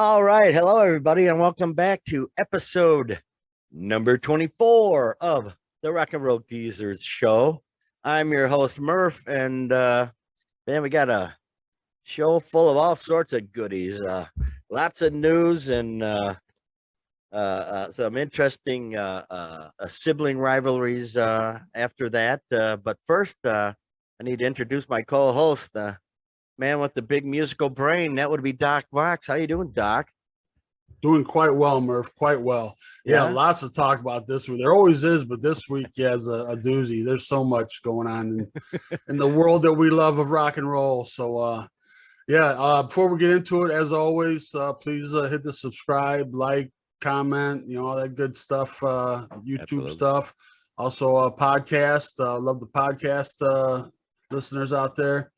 All right. Hello, everybody, and welcome back to episode number 24 of the RnRGzrs show. I'm your host, Murph, and man, we got a show full of all sorts of goodies. Lots of news and some interesting sibling rivalries after that. But first, I need to introduce my co-host, man with the big musical brain. That would be Doc Vox. How you doing, Doc? Doing quite well, Murph. Quite well. Yeah, lots to talk about this week. There always is, but this week has a doozy. There's so much going on in the world that we love of rock and roll. So, before we get into it, as always, please hit the subscribe, like, comment, all that good stuff, YouTube Absolutely. stuff. Also, a podcast. Love the podcast listeners out there.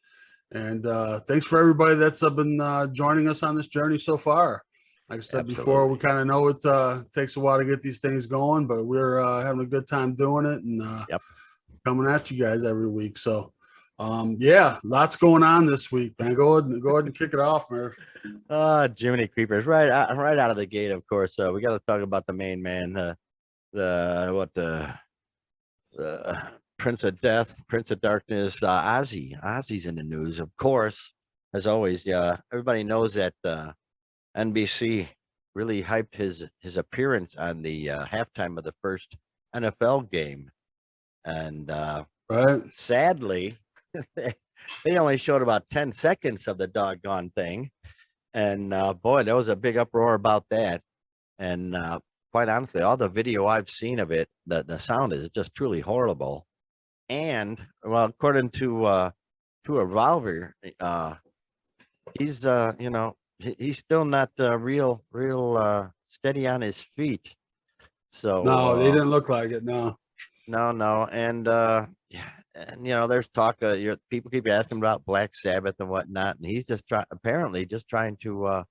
And thanks for everybody that's been joining us on this journey so far. Like I said before, we kind of know it takes a while to get these things going, but we're having a good time doing it and coming at you guys every week. So, lots going on this week, man. Go ahead and kick it off, Murph. Jiminy Creepers, right out of the gate. Of course, we got to talk about the main man, the Prince of Death, Prince of Darkness, OZZY. OZZY's in the news, of course, as always. Yeah, everybody knows that NBC really hyped his appearance on the halftime of the first NFL game, and sadly, they only showed about 10 seconds of the doggone thing, and boy, there was a big uproar about that. And quite honestly, all the video I've seen of it, the sound is just truly horrible. And well, according to a Revolver, he's he's still not real steady on his feet. So no, they didn't look like it. No. And there's talk. People keep asking about Black Sabbath and whatnot, and he's just trying to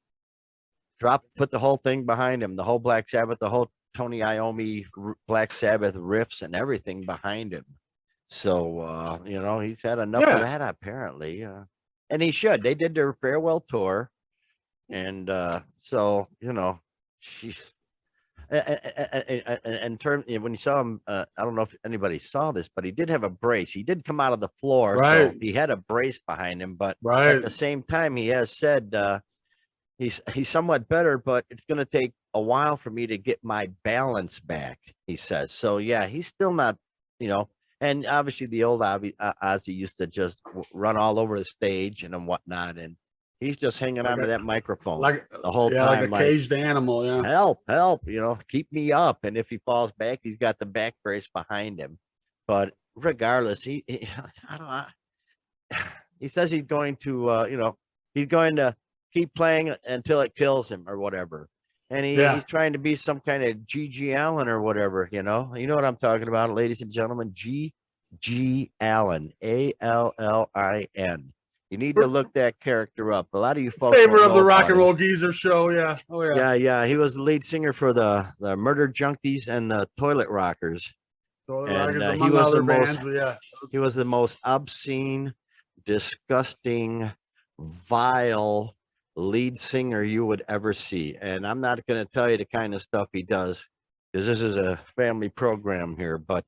put the whole thing behind him, the whole Black Sabbath, the whole Tony Iommi Black Sabbath riffs and everything behind him. So he's had enough of that apparently, and he should. They did their farewell tour. And she's in terms when you saw him, I don't know if anybody saw this, but he did have a brace. He did come out of the floor, so he had a brace behind him. But at the same time, he has said he's somewhat better, but it's going to take a while for me to get my balance back. He says so. Yeah, he's still not, and obviously the old OZZY used to just run all over the stage and whatnot, and he's just hanging onto that microphone the whole time, like a caged animal. Yeah, help! Keep me up. And if he falls back, he's got the back brace behind him. But regardless, he says he's going to, he's going to keep playing until it kills him or whatever. And he's trying to be some kind of G.G. Allen or whatever. You know what I'm talking about, ladies and gentlemen. G.G. Allen, Allin. You need to look that character up. A lot of you folks favorite of the RnRGzrs show. Yeah. Oh yeah. Yeah. He was the lead singer for the Murder Junkies and the Toilet Rockers. He was the most obscene, disgusting, vile lead singer you would ever see. And I'm not going to tell you the kind of stuff he does, because this is a family program here. But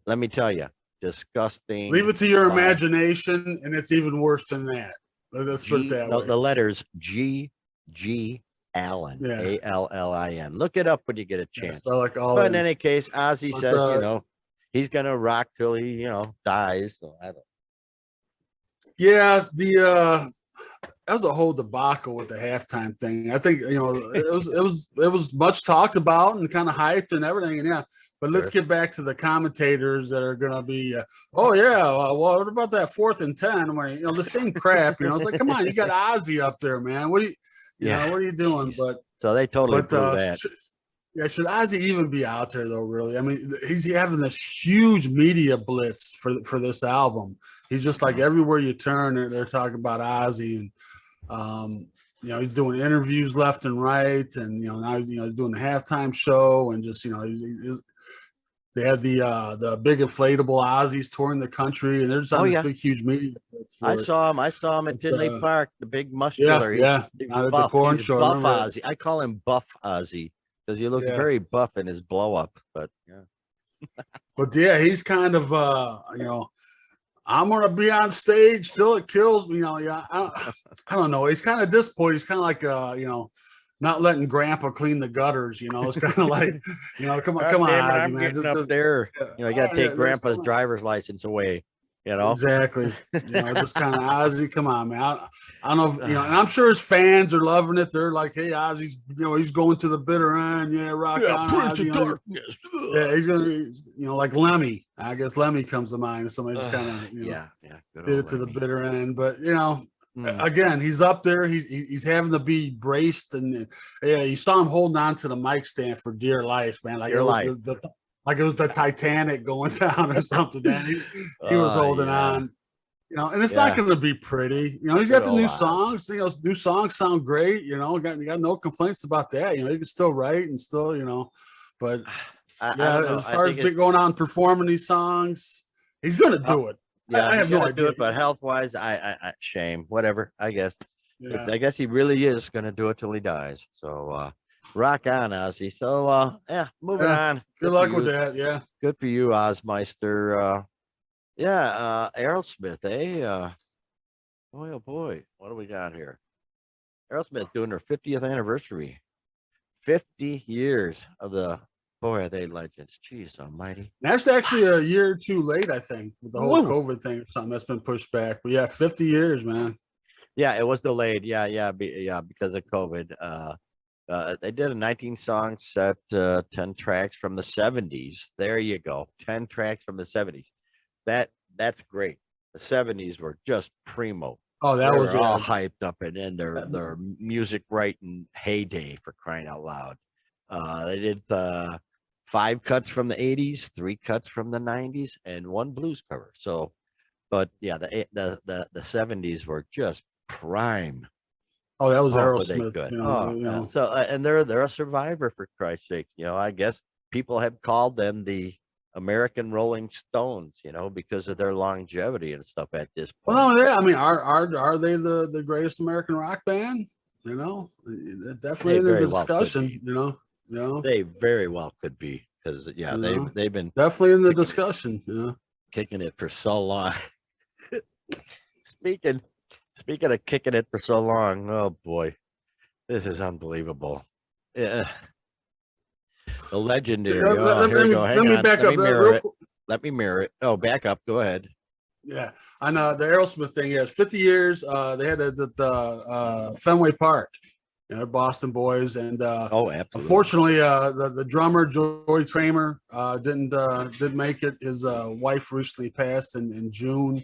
let me tell you, disgusting. Leave it to your imagination, and it's even worse than that. Let's put it that way. The letters G.G. Allen, Allin. Look it up when you get a chance. But in any case, OZZY says, he's gonna rock till he, dies. So I don't. Yeah, that was a whole debacle with the halftime thing. I think it was much talked about and kind of hyped and everything. And but let's get back to the commentators that are gonna be. What about that 4th and 10? When the same crap. It's like, come on, you got OZZY up there, man. What are you doing? But so they totally blew that. Should OZZY even be out there though? Really? I mean, he's having this huge media blitz for this album. He's just like everywhere you turn, they're talking about OZZY, and he's doing interviews left and right, and now he's doing the halftime show, and just they had the big inflatable Ozzy's touring the country, and they're just on this big, huge media. I saw him at Tinley Park, the big muscular. Yeah, he's at the buff. corn He's show. buff Ozzy. I call him Buff Ozzy because he looks very buff in his blow up. But but yeah, he's kind of I'm gonna be on stage till it kills me. I don't know. He's kind of disappointed. He's kind of like not letting Grandpa clean the gutters. It's kind of like come on, Ozzy, I'm man. getting up there. You got to take Grandpa's driver's license away. Exactly. Just kind of Ozzy. Come on, man. I don't know. And I'm sure his fans are loving it. They're like, "Hey, Ozzy's, he's going to the bitter end. Yeah, rock on, Prince Ozzy." of Darkness. Yeah, he's gonna, like Lemmy. I guess Lemmy comes to mind. Somebody just kind of, did it to the bitter end. But again, he's up there. He's having to be braced, and you saw him holding on to the mic stand for dear life, man. Like like it was the Titanic going down or something, man. He was holding on, and it's not going to be pretty. He's got the new songs. New songs sound great. You got no complaints about that. He can still write and still, but as far as going out and performing these songs, he's going to do it. Yeah, I have no idea. Do it, but health wise, I shame. Whatever, I guess. Yeah. I guess he really is going to do it till he dies. So. Rock on, Ozzy. So, moving on. Good luck with that. Yeah. Good for you, Ozmeister. Aerosmith, eh? Boy, oh boy. What do we got here? Aerosmith doing their 50th anniversary. 50 years of the, boy, are they legends. Jeez almighty. That's actually a year or two late, I think, with the whole COVID thing or something that's been pushed back. But 50 years, man. Yeah, it was delayed. Yeah, because of COVID. They did a 19-song set, 10 tracks from the 70s. There you go, 10 tracks from the 70s. That's great. The 70s were just primo. Oh, they was all hyped up and in their music writing heyday, for crying out loud. They did 5 cuts from the 80s, 3 cuts from the 90s, and 1 blues cover. So, but yeah, the 70s were just prime. Oh, that was Aerosmith. So and they're a survivor, for Christ's sake. I guess people have called them the American Rolling Stones, because of their longevity and stuff at this point. Well, yeah, I mean, are they the greatest American rock band? Definitely in the discussion. They very well could be, because they've been definitely in the discussion. Kicking it for so long. Speaking of kicking it for so long, oh boy, this is unbelievable. Yeah. The legendary. Let me mirror it. Oh, back up. Go ahead. Yeah, I know the Aerosmith thing is 50 years. They had it at the Fenway Park. They're Boston boys, and absolutely. Unfortunately, the drummer Joey Kramer didn't make it. His wife recently passed in June.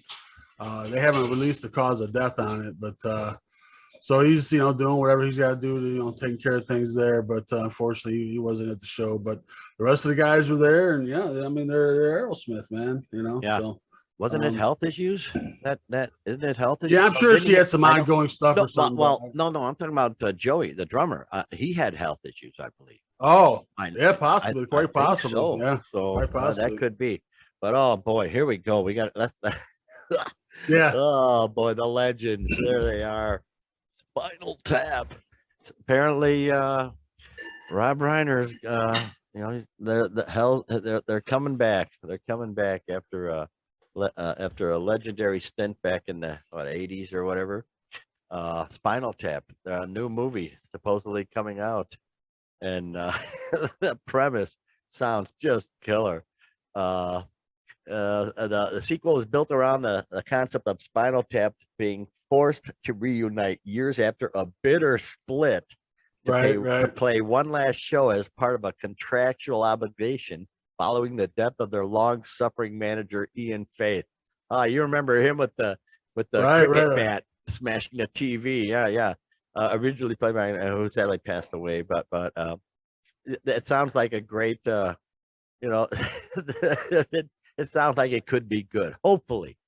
They haven't released the cause of death on it, but so he's doing whatever he's got to do to taking care of things there. But unfortunately, he wasn't at the show. But the rest of the guys were there, and I mean they're Aerosmith, man. Yeah. So wasn't it health issues? That isn't it health issues? Yeah, I'm sure she had some ongoing stuff or something. Well, no, I'm talking about Joey, the drummer. He had health issues, I believe. Oh, yeah, possibly, quite possibly. So. Yeah, so that could be. But oh boy, here we go. We got yeah. Oh boy, the legends. There they are. Spinal Tap. Apparently, Rob Reiner's. They're coming back. They're coming back after a legendary stint back in the 80s or whatever. Spinal Tap, a new movie supposedly coming out, and the premise sounds just killer. The sequel is built around the concept of Spinal Tap being forced to reunite years after a bitter split to play one last show as part of a contractual obligation following the death of their long-suffering manager Ian Faith. You remember him with the cricket bat smashing the TV? Yeah. Originally played by who sadly passed away, but it sounds like a great it sounds like it could be good. Hopefully,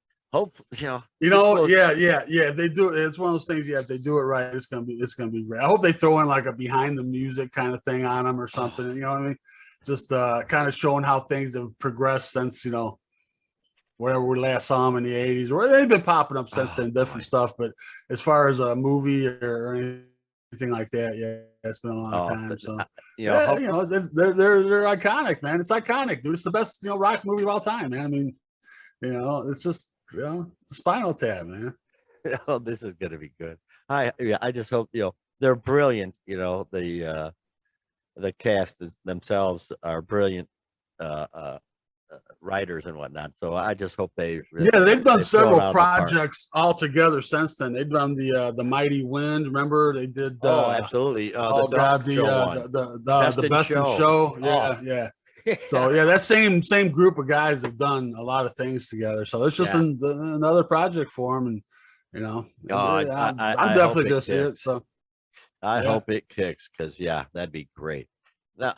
yeah. They do. It's one of those things. Yeah, if they do it right, it's gonna be great. I hope they throw in like a behind the music kind of thing on them or something. You know what I mean? just kind of showing how things have progressed since, whenever we last saw them in the 80s, or they've been popping up since then, different stuff. But as far as a movie or anything like that, yeah, it's been a long time. So they're iconic, man. It's iconic, dude. It's the best rock movie of all time, man. I mean, it's just Spinal Tap, man. Oh, this is gonna be good. I just hope they're brilliant. The cast themselves are brilliant writers and whatnot. So I just hope they they've done several projects all together since then. They've done the Mighty Wind. Remember they did? Absolutely. The Best in Show. Yeah. So that same group of guys have done a lot of things together. So it's just another project for them, and I'm definitely gonna see it. So I hope it kicks because that'd be great. Now,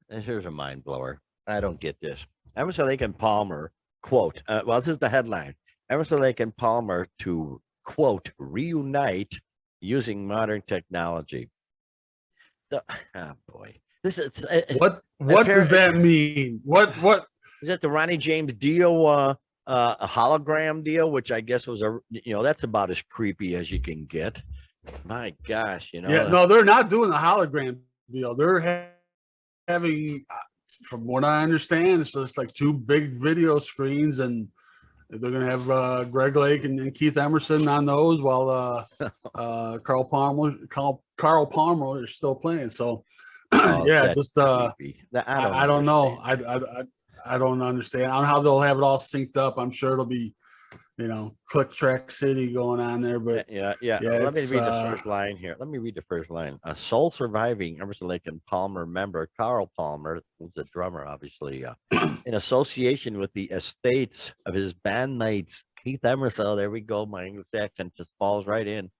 here's a mind blower. I don't get this. Emerson, Lake and Palmer quote. This is the headline. Emerson, Lake and Palmer to quote reunite using modern technology. Oh boy, this is what does that mean? What is that? The Ronnie James Dio a hologram deal, which I guess was that's about as creepy as you can get. My gosh, no, they're not doing the hologram deal. They're having, from what I understand, it's just like two big video screens, and they're gonna have Greg Lake and Keith Emerson on those, while Carl Palmer is still playing. So I don't know. I don't understand. I don't know how they'll have it all synced up. I'm sure it'll be Click Track City going on there, but Let me read the first line here. Let me read the first line. A sole surviving Emerson, Lake and Palmer member, Carl Palmer, who's a drummer, obviously, in association with the estates of his bandmates, Keith Emerson. Oh, there we go. My English accent just falls right in.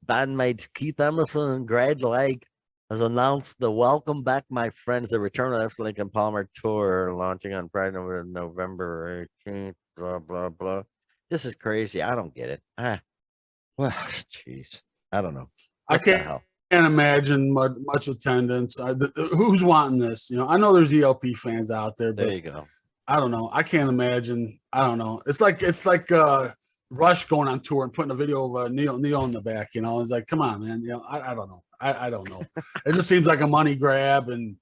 Bandmates Keith Emerson and Greg Lake has announced the Welcome Back, My Friends, the return of Emerson, Lake and Palmer tour, launching on Friday, November 18th, blah, blah, blah. This is crazy. I don't get it. Well, jeez. I don't know. I can't imagine much attendance. Who's wanting this? I know there's ELP fans out there, but there you go. I don't know. I can't imagine. I don't know. It's like Rush going on tour and putting a video of Neil in the back. It's like, come on, man. I don't know. I don't know. It just seems like a money grab, and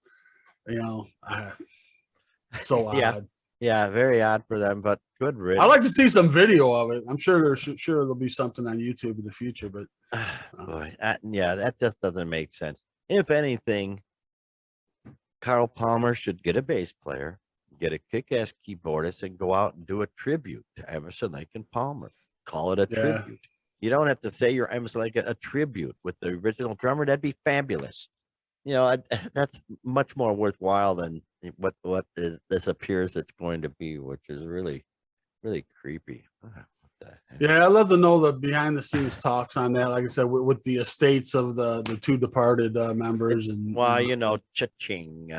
so odd. Yeah, very odd for them, but good riddance. I'd like to see some video of it. I'm sure there'll be something on YouTube in the future, but boy, that just doesn't make sense. If anything, Carl Palmer should get a bass player, get a kick-ass keyboardist, and go out and do a tribute to Emerson, Lake and Palmer. Call it a tribute. You don't have to say you're Emerson, Lake, a tribute with the original drummer. That'd be fabulous. That's much more worthwhile than what this appears it's going to be, which is really, really creepy. I love to know the behind the scenes talks on that. Like I said, with the estates of the two departed members, and cha-ching.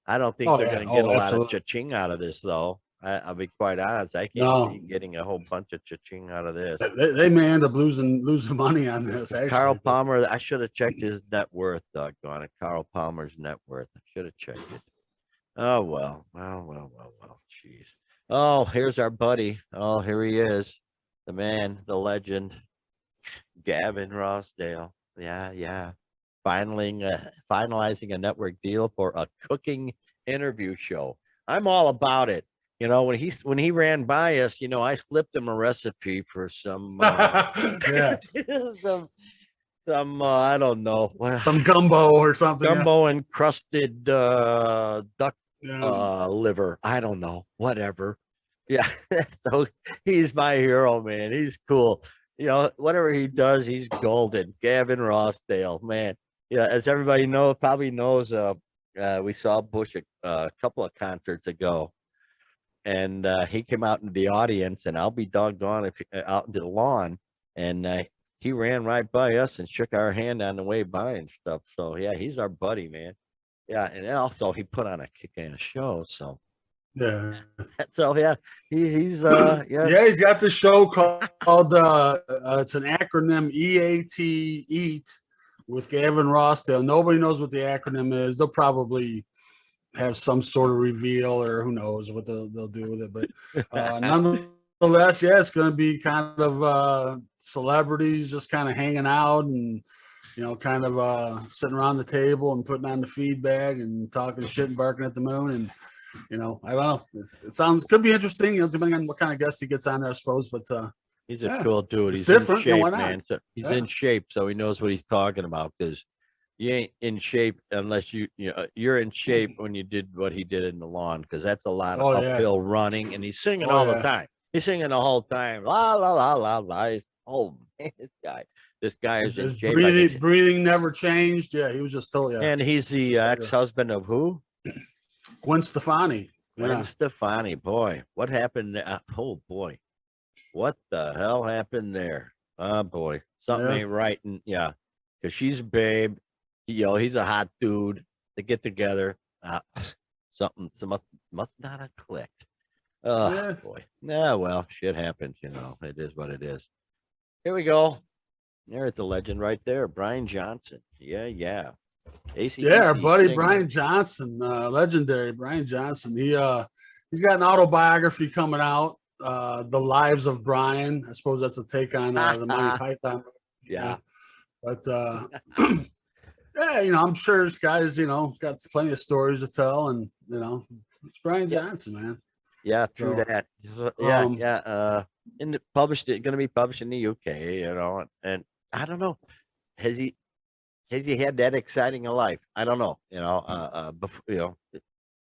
I don't think they're going to get a lot of cha-ching out of this, though. I'll be quite honest. I can't see getting a whole bunch of cha-ching out of this. They may end up losing money on this. Actually. Carl Palmer, I should have checked his net worth, doggone it. Carl Palmer's net worth. I should have checked it. Oh, well. Jeez. Oh, here's our buddy. Oh, here he is. The man, the legend, Gavin Rossdale. Yeah. Finalizing a network deal for a cooking interview show. I'm all about it. When he ran by us, I slipped him a recipe for some some I don't know, some gumbo or something. Gumbo encrusted duck liver. I don't know, whatever. Yeah. So he's my hero, man. He's cool. Whatever he does, he's golden. Gavin Rossdale, man. Yeah, as everybody probably knows, we saw Bush a couple of concerts ago. And he came out into the audience, and I'll be doggone if out into the lawn, and he ran right by us and shook our hand on the way by and stuff. So yeah, he's our buddy, man. Yeah, and also he put on a kick-ass show. So yeah, he's he's got this show called it's an acronym EAT, Eat, with Gavin Rossdale. Nobody knows what the acronym is. They'll probably have some sort of reveal, or who knows what they'll do with it. But nonetheless, yeah, it's going to be kind of celebrities just kind of hanging out and, kind of sitting around the table and putting on the feedback and talking shit and barking at the moon. And, I don't know. It could be interesting, depending on what kind of guest he gets on there, I suppose. But he's a cool dude. It's He's different. in shape, Why not? man. So he's in shape, so he knows what he's talking about, because you ain't in shape unless you're in shape when you did what he did in the lawn, because that's a lot of uphill running, and he's singing all the time. He's singing the whole time. La la la la la. Oh man, this guy is in shape. Breathing never changed. Yeah, he was just told. Yeah, and he's the ex-husband of who? Gwen Stefani. Gwen Stefani. Boy, what happened? Oh boy, what the hell happened there? Oh boy, something ain't right. And because she's a babe. He's a hot dude. They get together. Something must not have clicked. Oh boy. Yeah, well, shit happens, It is what it is. Here we go. There's the legend right there. Brian Johnson. Yeah. Our buddy singer. Brian Johnson, legendary Brian Johnson. He's got an autobiography coming out. The Lives of Brian. I suppose that's a take on the Monty Python. Yeah. But yeah, I'm sure this guy's, got plenty of stories to tell, and it's Brian Johnson, man. Yeah, true that. Yeah. Going to be published in the UK, and I don't know, has he had that exciting a life? I don't know, before,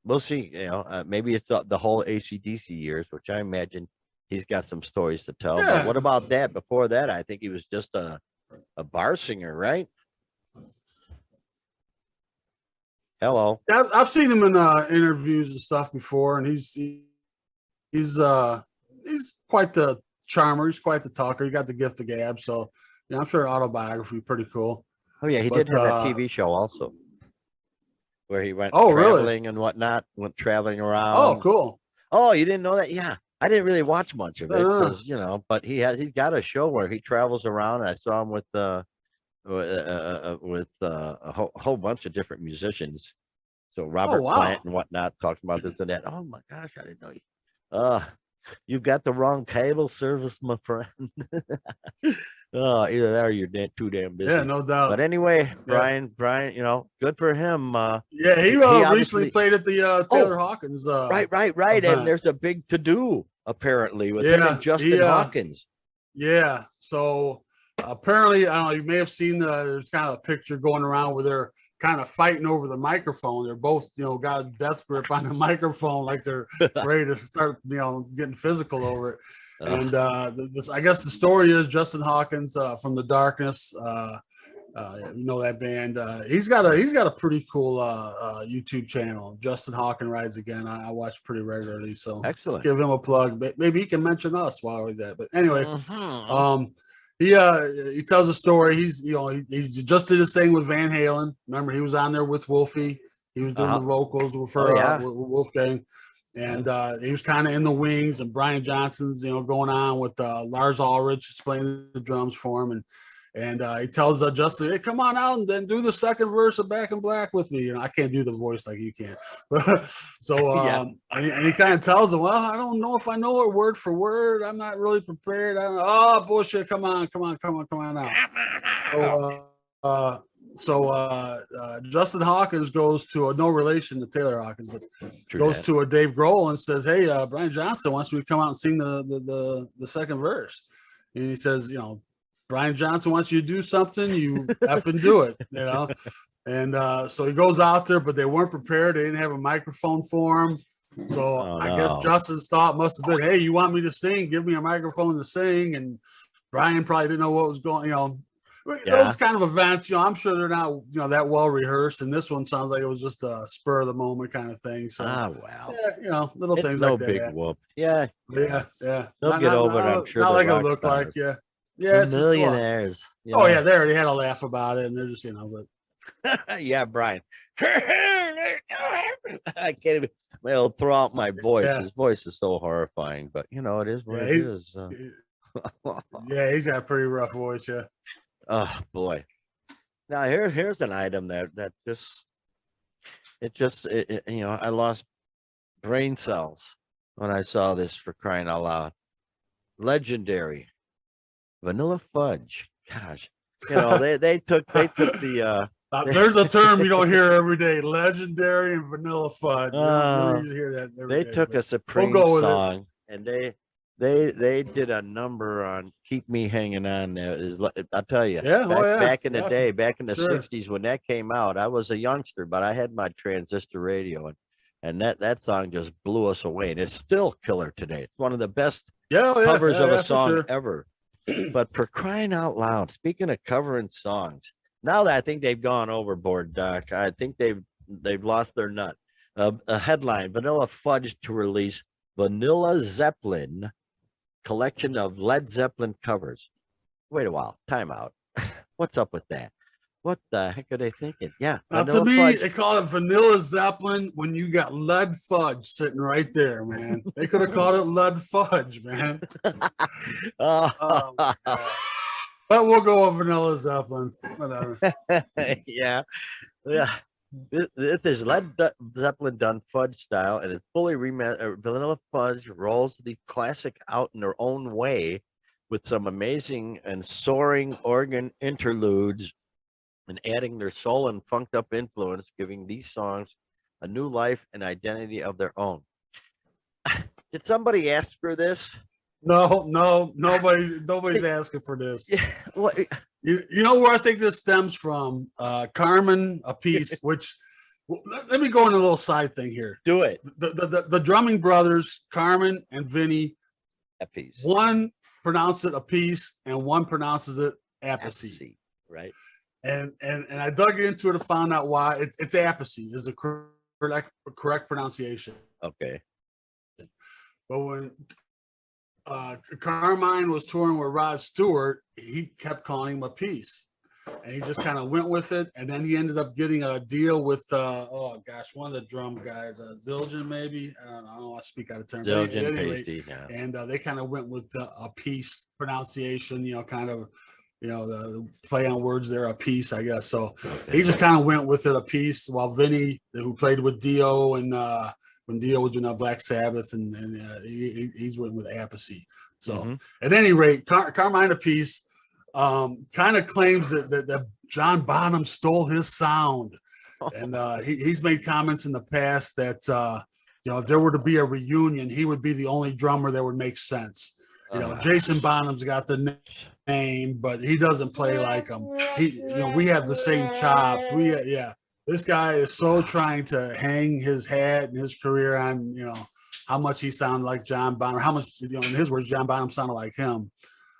we'll see. Maybe it's the whole AC/DC years, which I imagine he's got some stories to tell. But what about that? Before that, I think he was just a bar singer, right? Hello. I've seen him in interviews and stuff before, and he's quite the charmer. He's quite the talker. He got the gift of gab, so I'm sure autobiography pretty cool. Oh yeah, he did have a TV show also, where he went traveling and whatnot. Went traveling around. Oh, cool. Oh, you didn't know that? Yeah, I didn't really watch much of it because but he's got a show where he travels around. And I saw him with a whole bunch of different musicians. So Robert Plant and whatnot, talking about this and that. Oh my gosh, I didn't know you. You've got the wrong cable service, my friend. Either that or you're too damn busy. Yeah, no doubt. But anyway, Brian, good for him. He recently played at the Taylor Hawkins. Right. Event. And there's a big to-do apparently with him and Justin Hawkins. Yeah. So apparently, I don't know, you may have seen there's kind of a picture going around where they're kind of fighting over the microphone. They're both, got a death grip on the microphone, like they're ready to start, getting physical over it. And I guess the story is Justin Hawkins from the Darkness. That band. He's got a pretty cool YouTube channel. Justin Hawkins Rides Again. I watch pretty regularly, so excellent. Give him a plug. Maybe he can mention us while we're there. But anyway, he tells a story. He just did his thing with Van Halen. Remember, he was on there with Wolfie. He was doing the vocals for with Wolfgang, and he was kind of in the wings. And Brian Johnson's going on with Lars Ulrich playing the drums for him, and he tells Justin, "Hey, come on out and then do the second verse of Back in Black with me." I can't do the voice like you can, so and he kind of tells him, "Well, I don't know if I know it word for word. I'm not really prepared. I don't know. Oh, bullshit! Come on out." So Justin Hawkins goes to no relation to Taylor Hawkins, but goes to a Dave Grohl and says, "Hey, Brian Johnson wants me to come out and sing the second verse," and he says, Brian Johnson wants you to do something, you effing do it, And so he goes out there, but they weren't prepared. They didn't have a microphone for him. So I guess Justin's thought must have been, hey, you want me to sing? Give me a microphone to sing. And Brian probably didn't know what was going, those kind of events, I'm sure they're not, that well rehearsed. And this one sounds like it was just a spur of the moment kind of thing. So, little things like that. No big whoop. Yeah. Yeah. They'll get over it, I'm sure. Not like it looked like, yeah. Yeah, it's millionaires. They already had a laugh about it, and they're just, but yeah, Brian. I can't even. Well, throw out my voice. His voice is so horrifying, but it is what it is. Yeah, he's got a pretty rough voice. Yeah. Oh boy. Now here's an item that just I lost brain cells when I saw this, for crying out loud. Legendary Vanilla Fudge. Gosh, they took the There's a term you don't hear every day: legendary and vanilla fudge. You don't uh, really hear that every they day, took but a Supreme go with it. song and they did a number on "Keep Me Hanging On." I'll tell you, Yeah, back in the day, back in the sure. '60s when that came out, I was a youngster, but I had my transistor radio, and that song just blew us away, and it's still killer today. It's one of the best covers of a song ever. But for crying out loud, speaking of covering songs, now that I think they've gone overboard, Doc, I think they've lost their nut. A headline: Vanilla Fudge to release Vanilla Zeppelin collection of Led Zeppelin covers. Wait a while, time out. What's up with that? What the heck are they thinking? Yeah, now to me, they call it Vanilla Zeppelin when you got lead fudge sitting right there, man. They could have called it lead fudge, man. Oh, but we'll go with Vanilla Zeppelin. Whatever. yeah. This is Led Zeppelin done fudge style, and it's fully Vanilla Fudge rolls the classic out in their own way with some amazing and soaring organ interludes and adding their soul and funked up influence, giving these songs a new life and identity of their own. Did somebody ask for this? No, nobody's asking for this. Yeah, what? You know where I think this stems from? Carmen, a piece, which let me go on a little side thing here. Do it. The drumming brothers, Carmen and Vinny, a piece. One pronounces it a piece and one pronounces it apathy. Right. And I dug into it and found out why it's apathy is the correct pronunciation. Okay. But when Carmine was touring with Rod Stewart, he kept calling him a piece, and he just kind of went with it. And then he ended up getting a deal with one of the drum guys, Zildjian maybe. I don't know. I speak out of turn. Zildjian, anyway, Pasty, yeah. And they kind of went with a piece pronunciation. The play on words there, a piece, I guess. So he just kind of went with it, a piece. While Vinny, who played with Dio and when Dio was doing Black Sabbath, and he's with apathy. So at any rate, Carmine Appice kind of claims that John Bonham stole his sound, and he's made comments in the past that if there were to be a reunion, he would be the only drummer that would make sense. Jason Bonham's got the name, but he doesn't play like him. We have the same chops. This guy is so trying to hang his hat and his career on, how much he sounded like John Bonham, how much, in his words, John Bonham sounded like him.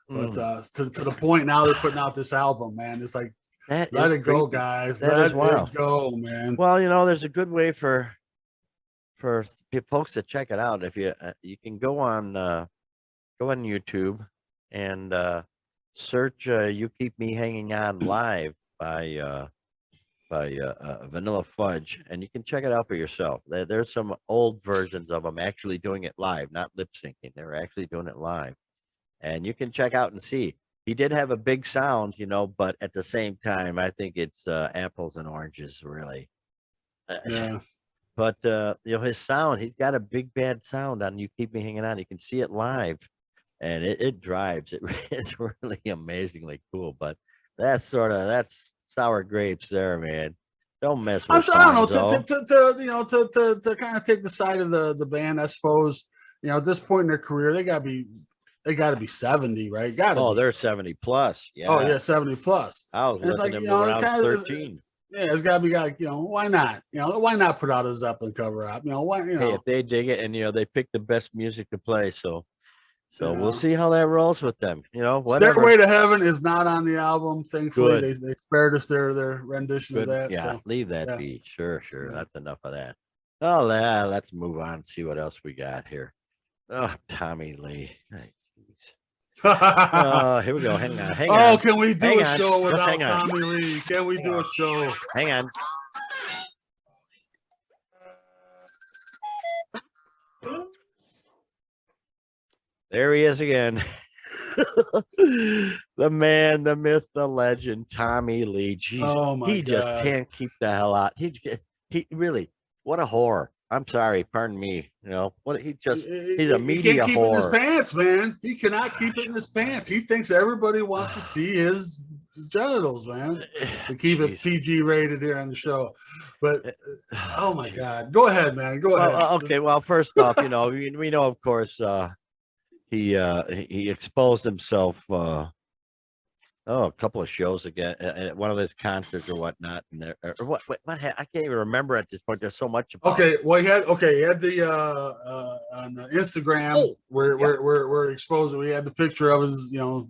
But to the point now they're putting out this album, man. It's like, let it go, guys. Let it go, man. Well, there's a good way for folks to check it out. If you can go on YouTube and search "You Keep Me Hanging On" live by Vanilla Fudge, and you can check it out for yourself. There's some old versions of them actually doing it live, not lip syncing. They're actually doing it live, and you can check out and see. He did have a big sound, but at the same time, I think it's apples and oranges, really. Yeah. But his sound, he's got a big bad sound on "You Keep Me Hanging On." You can see it live, and it drives. It's really amazingly cool. But that's sour grapes there, man. Don't mess with. I don't know, to kind of take the side of the band, I suppose. At this point in their career, they gotta be 70, right? They're 70 plus. Yeah. Oh yeah, 70 plus. I was listening to them when I was 13. It's gotta be why not? Why not put out a Zeppelin cover out? Hey, if they dig it and they pick the best music to play, so we'll see how that rolls with them. Whatever. Stairway to Heaven is not on the album. Thankfully, they spared us their rendition of that. Yeah, so. Leave that be. Sure. Yeah. That's enough of that. Oh, yeah, let's move on and see what else we got here. Oh, Tommy Lee. Here we go. Hang on. Can we do a show without Tommy Lee? Can we do a show? Hang on. There he is again. The man, the myth, the legend, Tommy Lee. Jeez, oh my he God. just can't keep the hell out. He he really, what a whore. I'm sorry, pardon me. You know what? He's a He media can't keep it in his whore. pants, man. He cannot keep it in his Gosh pants. He thinks everybody wants to see his genitals, man. To keep it Jeez. PG rated here on the show. But oh my Jeez. God, go ahead, man. Go Well, ahead. okay. Well, first off, you know, we know, of course, he exposed himself. A couple of shows again at one of his concerts or whatnot, and or what I can't even remember at this point. There's so much about. Okay, well, he had the on Instagram Oh, where exposed. We had the picture of his, you know.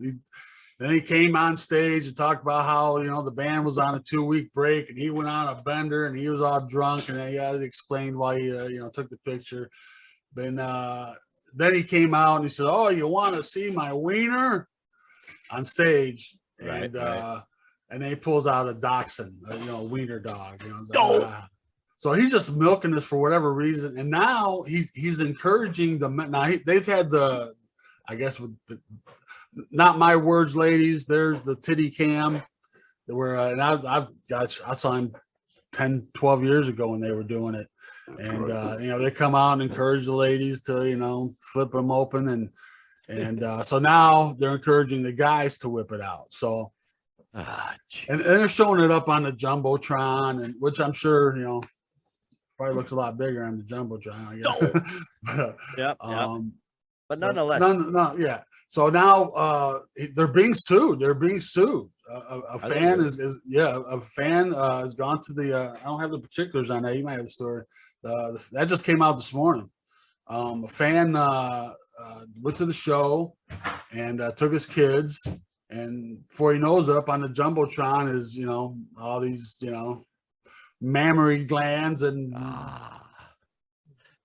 Then he came on stage and talked about how, you know, the band was on a 2-week break and he went on a bender and he was all drunk, and he had explained why he you know, took the picture. Then he came out and he said, "Oh, you want to see my wiener?" on stage. And Right. and then he pulls out a dachshund, you know, a wiener dog. You know, Oh. so he's just milking this for whatever reason. And now he's encouraging the men. Now they've had the, I guess with the, not my words, ladies. There's the titty cam where and I saw him 10, 12 years ago when they were doing it. And you know, they come out and encourage the ladies to, you know, flip them open, and so now they're encouraging the guys to whip it out. So, and they're showing it up on the jumbotron, and which I'm sure, you know, probably looks a lot bigger on the jumbotron, I guess. Yep. But nonetheless, yeah. So now they're being sued. They're being sued. A fan a fan has gone to the. I don't have the particulars on that. You might have the story. That just came out this morning. A fan went to the show and took his kids, and before he knows up on the jumbotron is, you know, all these, you know, mammary glands and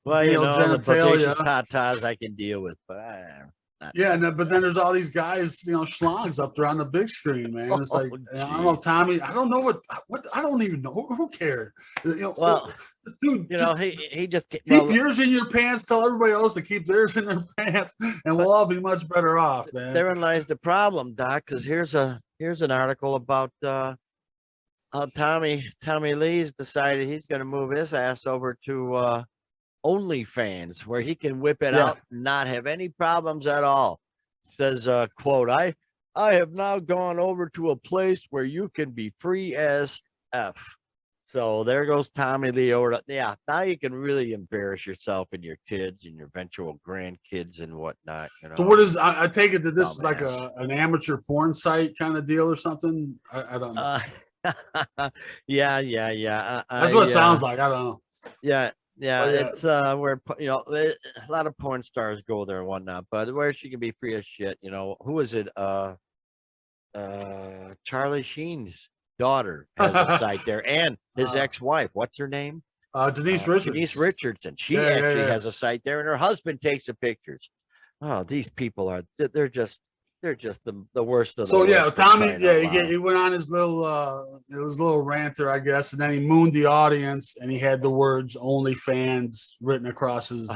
well, you know, the genitalia. bodacious tatas I can deal with, but But then there's all these guys, you know, schlongs up there on the big screen, man. It's like, I don't know, Tommy. I don't know what I don't even know. Who cared? You know, well, dude, you know, he just keep yours in your pants. Tell everybody else to keep theirs in their pants, and we'll all be much better off, man. Therein lies the problem, Doc. Because here's an article about how Tommy Lee's decided he's going to move his ass over to OnlyFans, where he can whip it out and not have any problems at all. It says, quote, I have now gone over to a place where you can be free as F. So there goes Tommy Lee over to, now you can really embarrass yourself and your kids and your eventual grandkids and whatnot. You know? So what is, I take it that this is like an amateur porn site kind of deal or something? I don't know. Yeah. That's what it sounds like. I don't know. Yeah. It's where, you know, a lot of porn stars go there and whatnot, but where she can be free as shit. You know, who is it? Charlie Sheen's daughter has a site there, and his ex-wife. What's her name? Denise Richards. Denise Richardson. She actually has a site there, and her husband takes the pictures. Oh, these people they're just the worst of the So worst. Tommy, he went on his little ranter, I guess, and then he mooned the audience, and he had the words "OnlyFans" written across his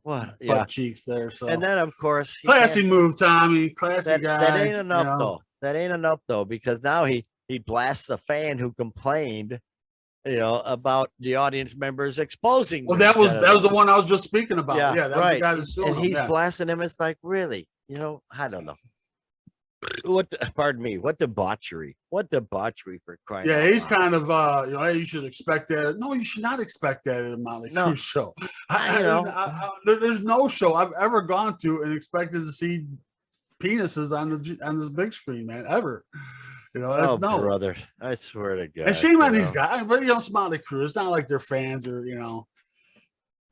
butt cheeks there. So, and then of course, classy move, Tommy, classy guy. That ain't enough though. That ain't enough though, because now he blasts a fan who complained, you know, about the audience members exposing. Well, that was the one I was just speaking about. Yeah, that was the guy that's suing him. And he's blasting him. It's like, really, you know, I don't know. Pardon me, what debauchery for crying out he's loud. kind of you know, hey, you should expect that. No, you should not expect that at a Motley Crue show. There's no show I've ever gone to and expected to see penises on this big screen, man, ever. You know, that's brother, I swear to God. And shame on these guys, but you know, it's Motley Crue. It's not like they're fans or you know,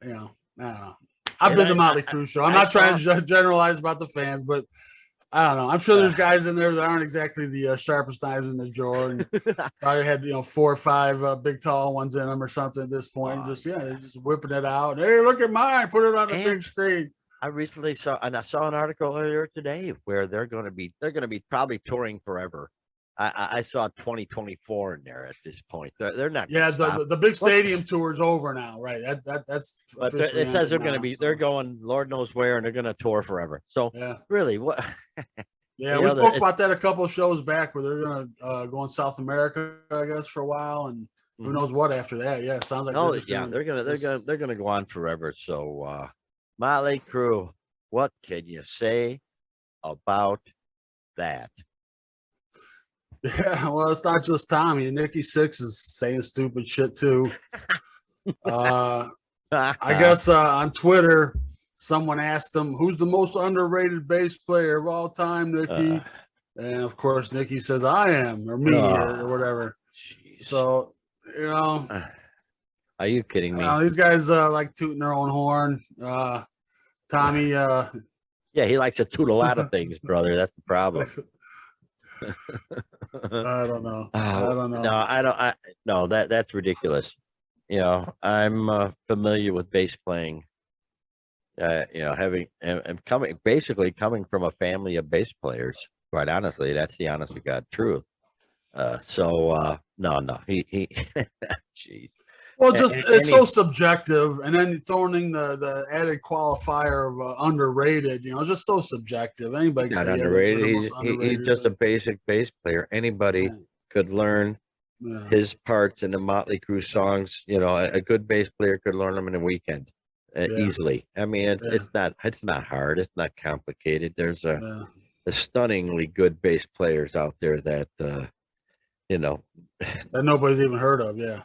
I don't know. I've been to Motley Crue show. I'm not trying to generalize about the fans, but I don't know. I'm sure there's guys in there that aren't exactly the sharpest knives in the drawer, and probably had, you know, 4 or 5 big tall ones in them or something at this point. They're just whipping it out. Hey, look at mine! Put it on the big screen. I recently saw an article earlier today where they're going to be probably touring forever. I saw 2024 in there at this point. They're not. Yeah, the big stadium tour's over now, right? That's. But it says they're going to be. They're going Lord knows where, and they're going to tour forever. So really, what? Yeah, we spoke about that a couple of shows back, where they're going to go in South America, I guess, for a while, and who knows what after that? Yeah, sounds like Oh they're just yeah, they're gonna go on forever. So Motley Crue, what can you say about that? Yeah, well, it's not just Tommy. Nikki Sixx is saying stupid shit too. I guess on Twitter, someone asked him, "Who's the most underrated bass player of all time, Nikki?" And of course, Nikki says, "I am," or "me," or whatever. Jeez. So, you know, are you kidding me? these guys like tooting their own horn. Tommy, yeah, he likes to toot a lot of things, brother. That's the problem. I don't know. No, that's ridiculous. You know, I'm familiar with bass playing. You know, having and coming from a family of bass players. Quite honestly, that's the honest to God truth. No, he jeez. Well, just it's so subjective, and then throwing the added qualifier of underrated. You know, just so subjective. Anybody can not say underrated. He's just a basic bass player. Anybody could learn his parts in the Motley Crue songs. You know, a good bass player could learn them in a weekend easily. I mean, it's not hard. It's not complicated. There's a stunningly good bass players out there that you know that nobody's even heard of. Yeah,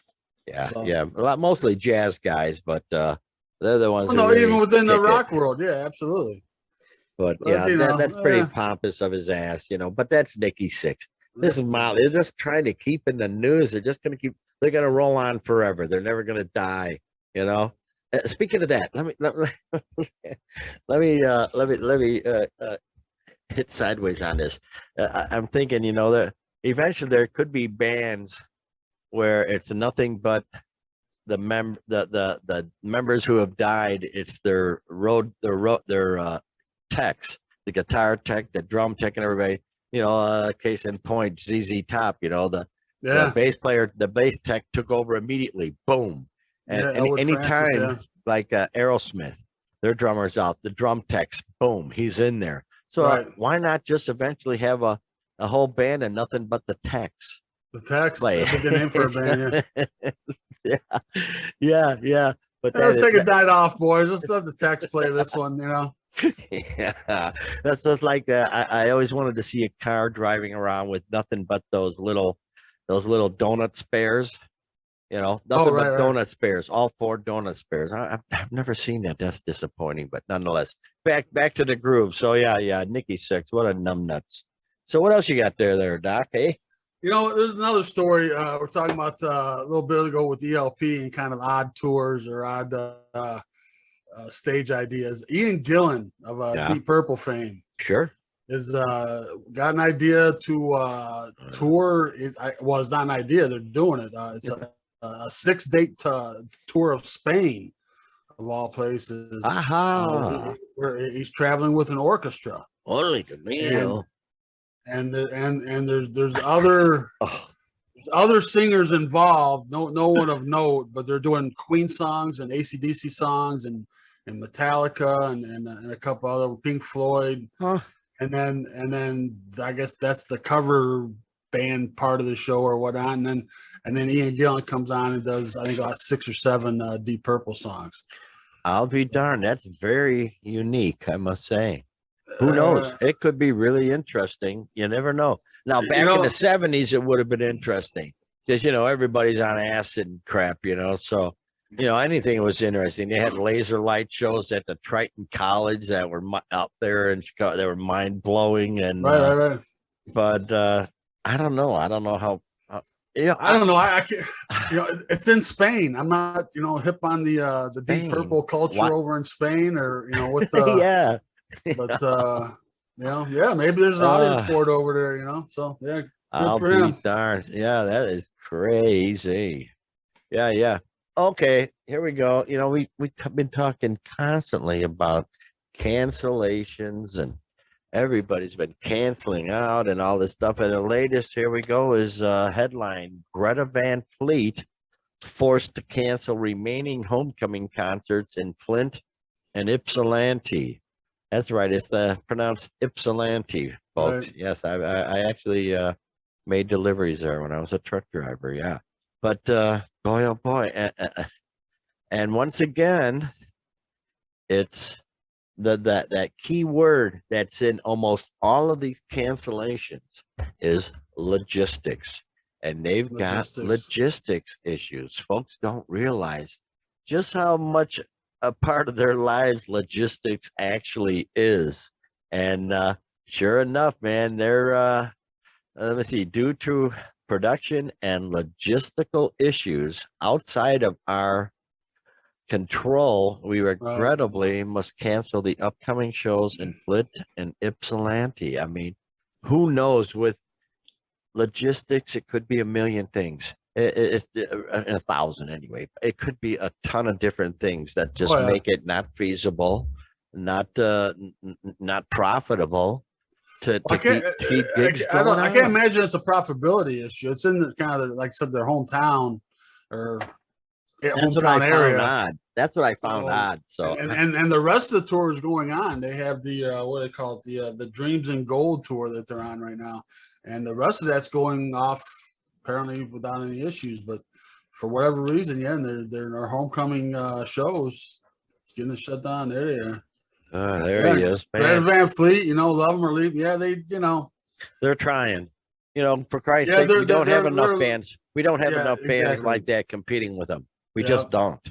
a lot, mostly jazz guys, but they're the ones. Well, no, really even within the rock world, yeah, absolutely. But yeah, that's pretty pompous of his ass, you know. But that's Nikki Sixx. This is Motley. They're just trying to keep in the news. They're just going to keep. They're going to roll on forever. They're never going to die, you know. Speaking of that, let me hit sideways on this. I'm thinking, you know, that eventually there could be bands where it's nothing but the members who have died. It's their techs, the guitar tech, the drum tech, and everybody. You know, case in point, ZZ Top. You know, the bass player, the bass tech took over immediately. Boom. And anytime like Aerosmith, their drummer's out, the drum techs, boom, he's in there. So why not just eventually have a whole band and nothing but the techs? The text, that's a good name for a band. Yeah. But let's take a night off, boys. Let's let the text play this one. You know. Yeah, that's just like that. I always wanted to see a car driving around with nothing but those little donut spares. You know, nothing but donut spares. All 4 donut spares. I've never seen that. That's disappointing, but nonetheless, back to the groove. So yeah. Nikki Sixx, what a numbnuts. So what else you got there, Doc? Hey. You know, there's another story we're talking about a little bit ago with ELP and kind of odd tours or odd stage ideas. Ian Gillan of Deep Purple fame, is got an idea to tour. It's not an idea; they're doing it. It's a 6-date tour of Spain, of all places. Where he's traveling with an orchestra. Only to me. And there's other singers involved, no one of note, but they're doing Queen songs and AC/DC songs and Metallica and a couple other Pink Floyd, and then I guess that's the cover band part of the show or whatnot, and then Ian Gillan comes on and does I think about 6 or 7 Deep Purple songs. I'll be darned, that's very unique, I must say. Who knows? It could be really interesting. You never know. Now, back in the 70s, it would have been interesting because, you know, everybody's on acid and crap, you know. So, you know, anything was interesting. They had laser light shows at the Triton College that were out there in Chicago. They were mind blowing. And, but I don't know. I don't know how. You know, I don't know. I can't. You know, it's in Spain. I'm not, you know, hip on the Deep Purple culture over in Spain, or you know, with the But you know, maybe there's an audience for it over there, you know. So yeah, I'll be darned. Yeah, that is crazy. Yeah. Okay, here we go. You know, we've been talking constantly about cancellations, and everybody's been canceling out and all this stuff. And the latest, here we go, is headline: Greta Van Fleet forced to cancel remaining homecoming concerts in Flint and Ypsilanti. That's right. It's pronounced Ypsilanti, folks. Yes, I actually made deliveries there when I was a truck driver. Yeah. But boy, oh boy, and once again, it's that key word that's in almost all of these cancellations is logistics, and they've got logistics issues. Folks don't realize just how much a part of their lives logistics actually is. And sure enough, man, they're let me see, due to production and logistical issues outside of our control, we regrettably must cancel the upcoming shows in Flit and Ypsilanti. I mean, who knows? With logistics, it could be a million things. It's 1,000 anyway. It could be a ton of different things that just make it not feasible, not not profitable to keep gigs going on. I can't imagine it's a profitability issue. It's in the kind of, like I said, their hometown or hometown area. That's what I found odd. So and the rest of the tour is going on. They have the what they call it, the Dreams in Gold tour that they're on right now, and the rest of that's going off apparently without any issues. But for whatever reason, yeah, and their homecoming shows, it's getting shut down. There he is, man. Greta Van Fleet, love them or leave. Yeah, they're trying. For Christ's sake, we don't have enough bands. We don't have enough bands like that competing with them. We just don't.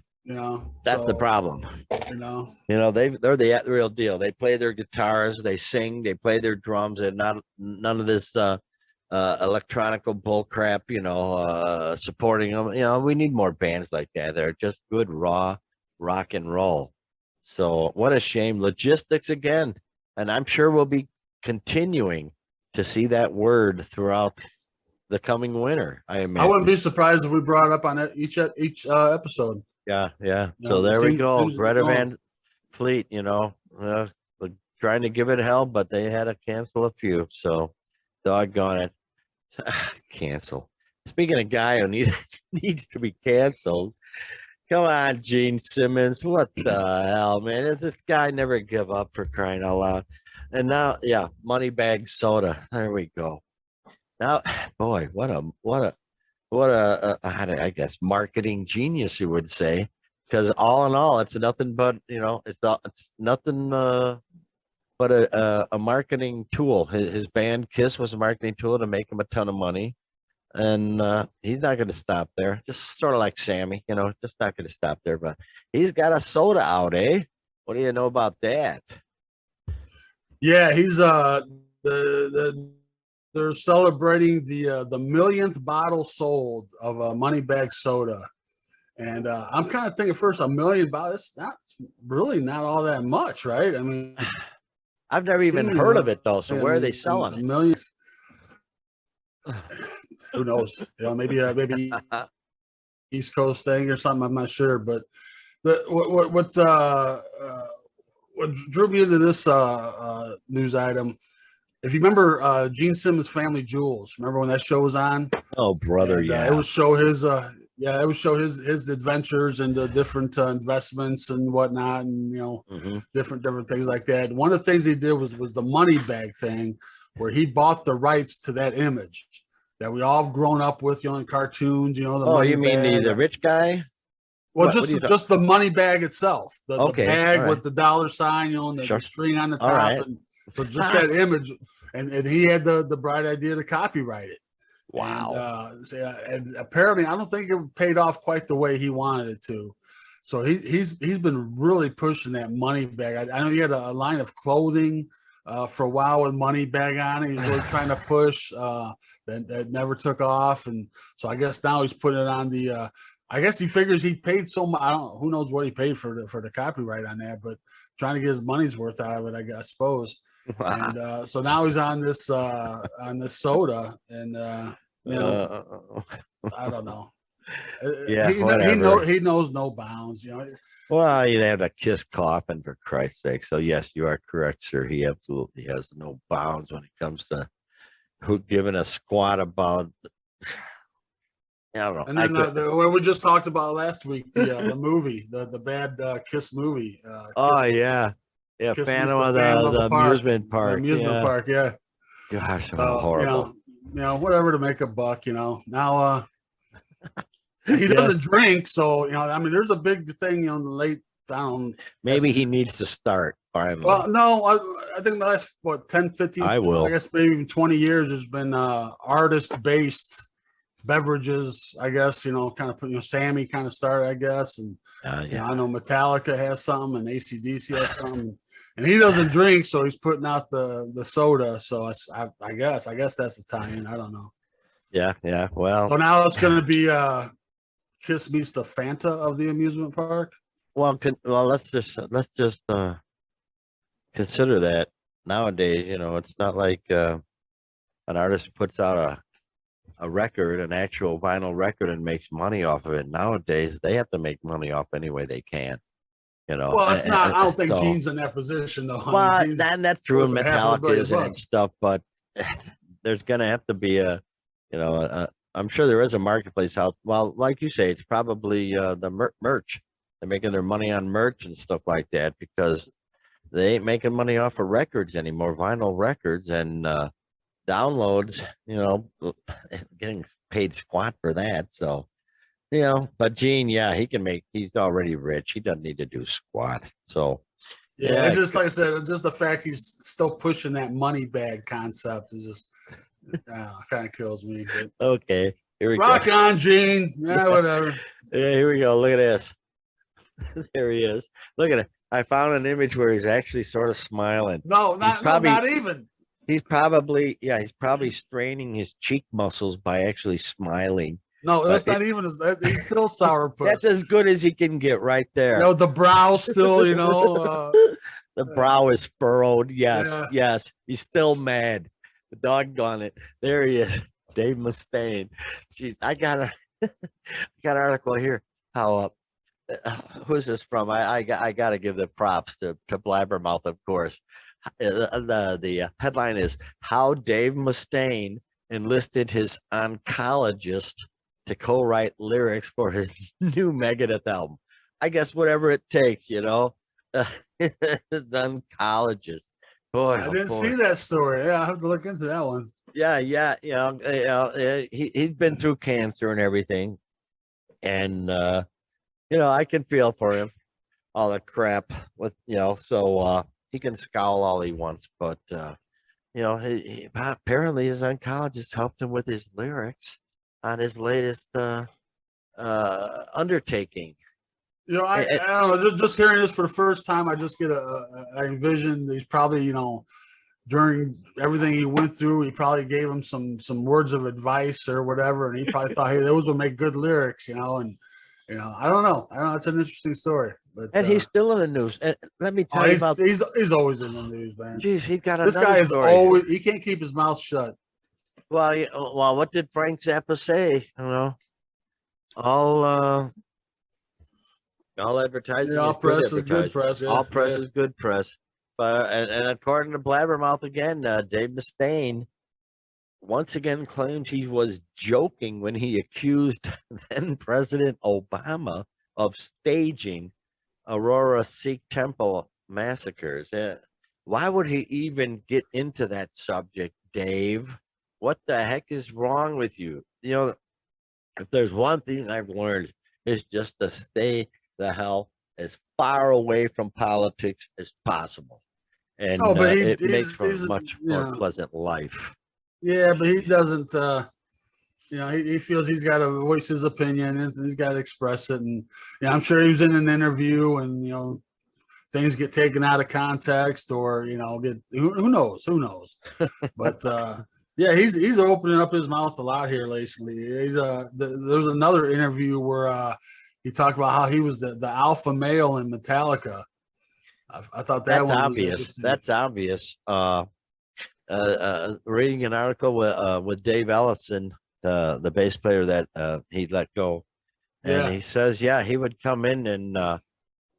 That's the problem. They're the real deal. They play their guitars, they sing, they play their drums, and none of this electronical bull crap. Supporting them. We need more bands like that. They're just good raw rock and roll. So what a shame. Logistics again, and I'm sure we'll be continuing to see that word throughout the coming winter. I wouldn't be surprised if we brought it up on each episode. Yeah. So there we go. Greta Van Fleet, trying to give it hell, but they had to cancel a few. So doggone it. Cancel. Speaking of guy who needs to be canceled, come on, Gene Simmons. What the hell, man? Does this guy never give up, for crying out loud? And now, Moneybag Soda. There we go. Now, boy, what a I guess marketing genius, you would say, because all in all, it's nothing but it's nothing but a marketing tool. His band Kiss was a marketing tool to make him a ton of money, and he's not going to stop there. Just sort of like Sammy, just not going to stop there. But he's got a soda out, eh? What do you know about that? Yeah, he's they're celebrating the millionth bottle sold of Moneybag Soda, and I'm kind of thinking first, $1 million bottles. That's really not all that much, right? I mean, I've never even heard of it though. So where are they selling it? Millions. Who knows? Maybe East Coast thing or something. I'm not sure, but what drew me into this news item. If you remember Gene Simmons' Family Jewels, remember when that show was on? Oh, brother, and, it would show his his adventures and the different investments and whatnot, and different things like that. One of the things he did was the money bag thing, where he bought the rights to that image that we all have grown up with, in cartoons. You mean the rich guy? Well, just the money bag itself, the bag with the dollar sign, and the string on the top. Right. And so just that image, and he had the bright idea to copyright it. Wow. And apparently, I don't think it paid off quite the way he wanted it to. So he's been really pushing that money bag. I know he had a line of clothing for a while with money bag on it. He was really trying to push that never took off, and so I guess now he's putting it on the. I guess he figures he paid so much. I don't know. Who knows what he paid for the copyright on that, but trying to get his money's worth out of it, I suppose. Wow. And so now he's on this soda, and I don't know. Yeah, he knows no bounds. Well, you'd have a Kiss coffin, for Christ's sake. So yes, you are correct, sir. He absolutely has no bounds when it comes to giving a squat about. I don't know. And then what we just talked about last week, the movie, the bad Kiss movie. Yeah, Kiss Phantom of the amusement park. The amusement park, yeah. Gosh, horrible. Whatever to make a buck. Now He doesn't drink, so I mean, there's a big thing on the late down. Maybe he needs to start finally. Well, no, I think the last 10, 15, I guess maybe even 20 years, there's been artist-based beverages. I guess kind of Sammy kind of started, I guess, and I know Metallica has some, and AC/DC has some, and he doesn't drink, so he's putting out the soda. So I guess that's the tie-in. I don't know. Yeah. Well, so now it's going to be Kiss meets the Fanta of the amusement park. Well, let's just consider that nowadays. It's not like an artist puts out a record, an actual vinyl record, and makes money off of it. Nowadays, they have to make money off any way they can. Well, it's not. I don't think Gene's in that position, though. Well, and that's true in Metallica and stuff, but there's gonna have to be I'm sure there is a marketplace out. Well, like you say, it's probably the merch. They're making their money on merch and stuff like that because they ain't making money off of records anymore, vinyl records and downloads. Getting paid squat for that. So, but Gene, he can make. He's already rich. He doesn't need to do squat. So, just like I said, just the fact he's still pushing that money bag concept is just kind of kills me. But. Okay, here we Rock go. on, Gene. Yeah, whatever. Here we go. Look at this. There he is. Look at it. I found an image where he's actually sort of smiling. No, not even. He's probably straining his cheek muscles by actually smiling. No, that's not even. He's still sourpuss. That's as good as he can get right there. The brow still, the brow is furrowed. Yes. He's still mad. Doggone it. There he is. Dave Mustaine. Jeez, I got an article here. How who's this from? I got to give the props to Blabbermouth, of course. The headline is How Dave Mustaine Enlisted His Oncologist to Co-Write Lyrics for His New Megadeth album. I guess whatever it takes, his oncologist. Boy, I didn't see that story. Yeah, I have to look into that one. Yeah. He's been through cancer and everything, and I can feel for him. All the crap with so he can scowl all he wants, but he apparently his oncologist helped him with his lyrics on his latest undertaking. I don't know. Just hearing this for the first time, I just get I envision he's probably during everything he went through, he probably gave him some words of advice or whatever, and he probably thought, hey, those will make good lyrics, and I don't know. It's an interesting story. But, and he's still in the news. And let me tell you about. He's always in the news, man. Jeez, he got this guy is story. Always. He can't keep his mouth shut. Well, what did Frank Zappa say? All advertising. All press is good press. All press is good press. But and according to Blabbermouth again, Dave Mustaine once again claims he was joking when he accused then President Obama of staging Aurora Sikh temple massacres. Why would he even get into that subject, Dave? What the heck is wrong with you? If there's one thing I've learned, is just to stay the hell as far away from politics as possible. And it makes for a much more pleasant life. Yeah, but he doesn't, he feels he's got to voice his opinion and he's got to express it. And I'm sure he was in an interview and, things get taken out of context or, who knows? But, he's opening up his mouth a lot here lately. There's another interview where he talked about how he was the alpha male in Metallica. I thought that's obvious. That's obvious. Reading an article with Dave Ellison, the bass player that he let go, and he says, he would come in and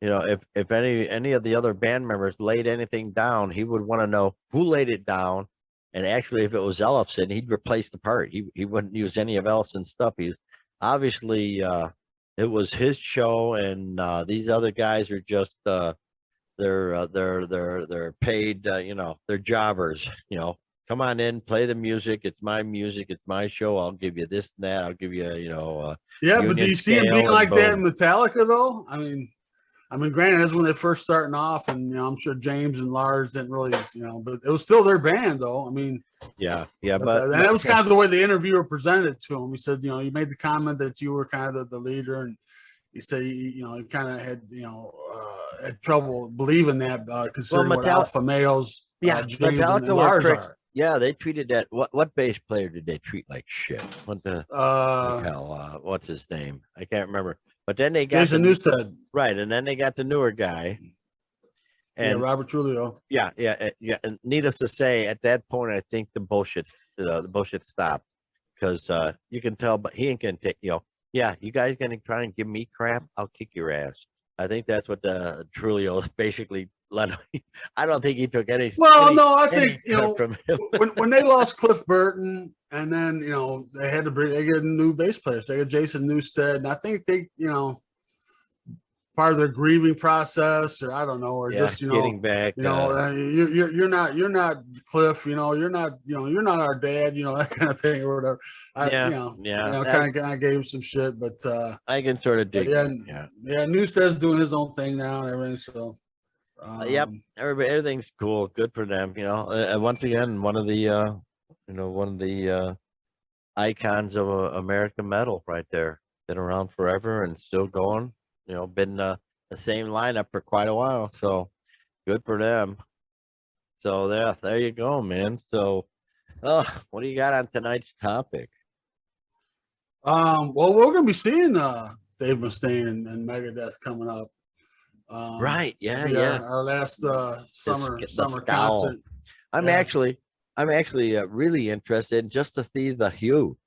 if any of the other band members laid anything down, he would want to know who laid it down, and actually, if it was Ellison, he'd replace the part. He wouldn't use any of Ellison's stuff. He's obviously it was his show, and these other guys are just they're paid, they're jobbers, come on in, play the music. It's my music. It's my show. I'll give you this and that. I'll give you, Yeah, but do union you see him scale being and like that in boom. Metallica though? I mean, granted, that's when they're first starting off, and I'm sure James and Lars didn't really, but it was still their band though. I mean, Yeah, and that was kind of the way the interviewer presented it to him. He said, you made the comment that you were kind of the leader, and he said, he kind of had, had trouble believing that, considering what alpha males, James and Metallica were Lars pricks. are. Yeah, they treated that. What bass player did they treat like shit? What the hell? What's his name? I can't remember. But then they got Jason Newsted. Right, and then they got the newer guy. And Robert Trujillo. Yeah. And needless to say, at that point, I think the bullshit stopped because you can tell, but he ain't gonna take. Yeah, you guys gonna try and give me crap? I'll kick your ass. I think that's what the Trujillo basically let him. I don't think he took any. Well, no, I think from him. when they lost Cliff Burton, and then they had to get a new bass players. They got Jason Newsted, and I think they part of their grieving process, or I don't know, or just getting back. You're not Cliff. You're not our dad. That kind of thing or whatever. Kind of gave him some shit, but I can sort of dig. Newsted's doing his own thing now and everything. So. Yep, everything's cool. Good for them. Once again, one of the icons of American metal right there. Been around forever and still going. Been the same lineup for quite a while. So good for them. So there you go, man. So, what do you got on tonight's topic? Well, we're gonna be seeing Dave Mustaine and Megadeth coming up. Right. Yeah. Our last summer concert. I'm actually really interested just to see the Hue,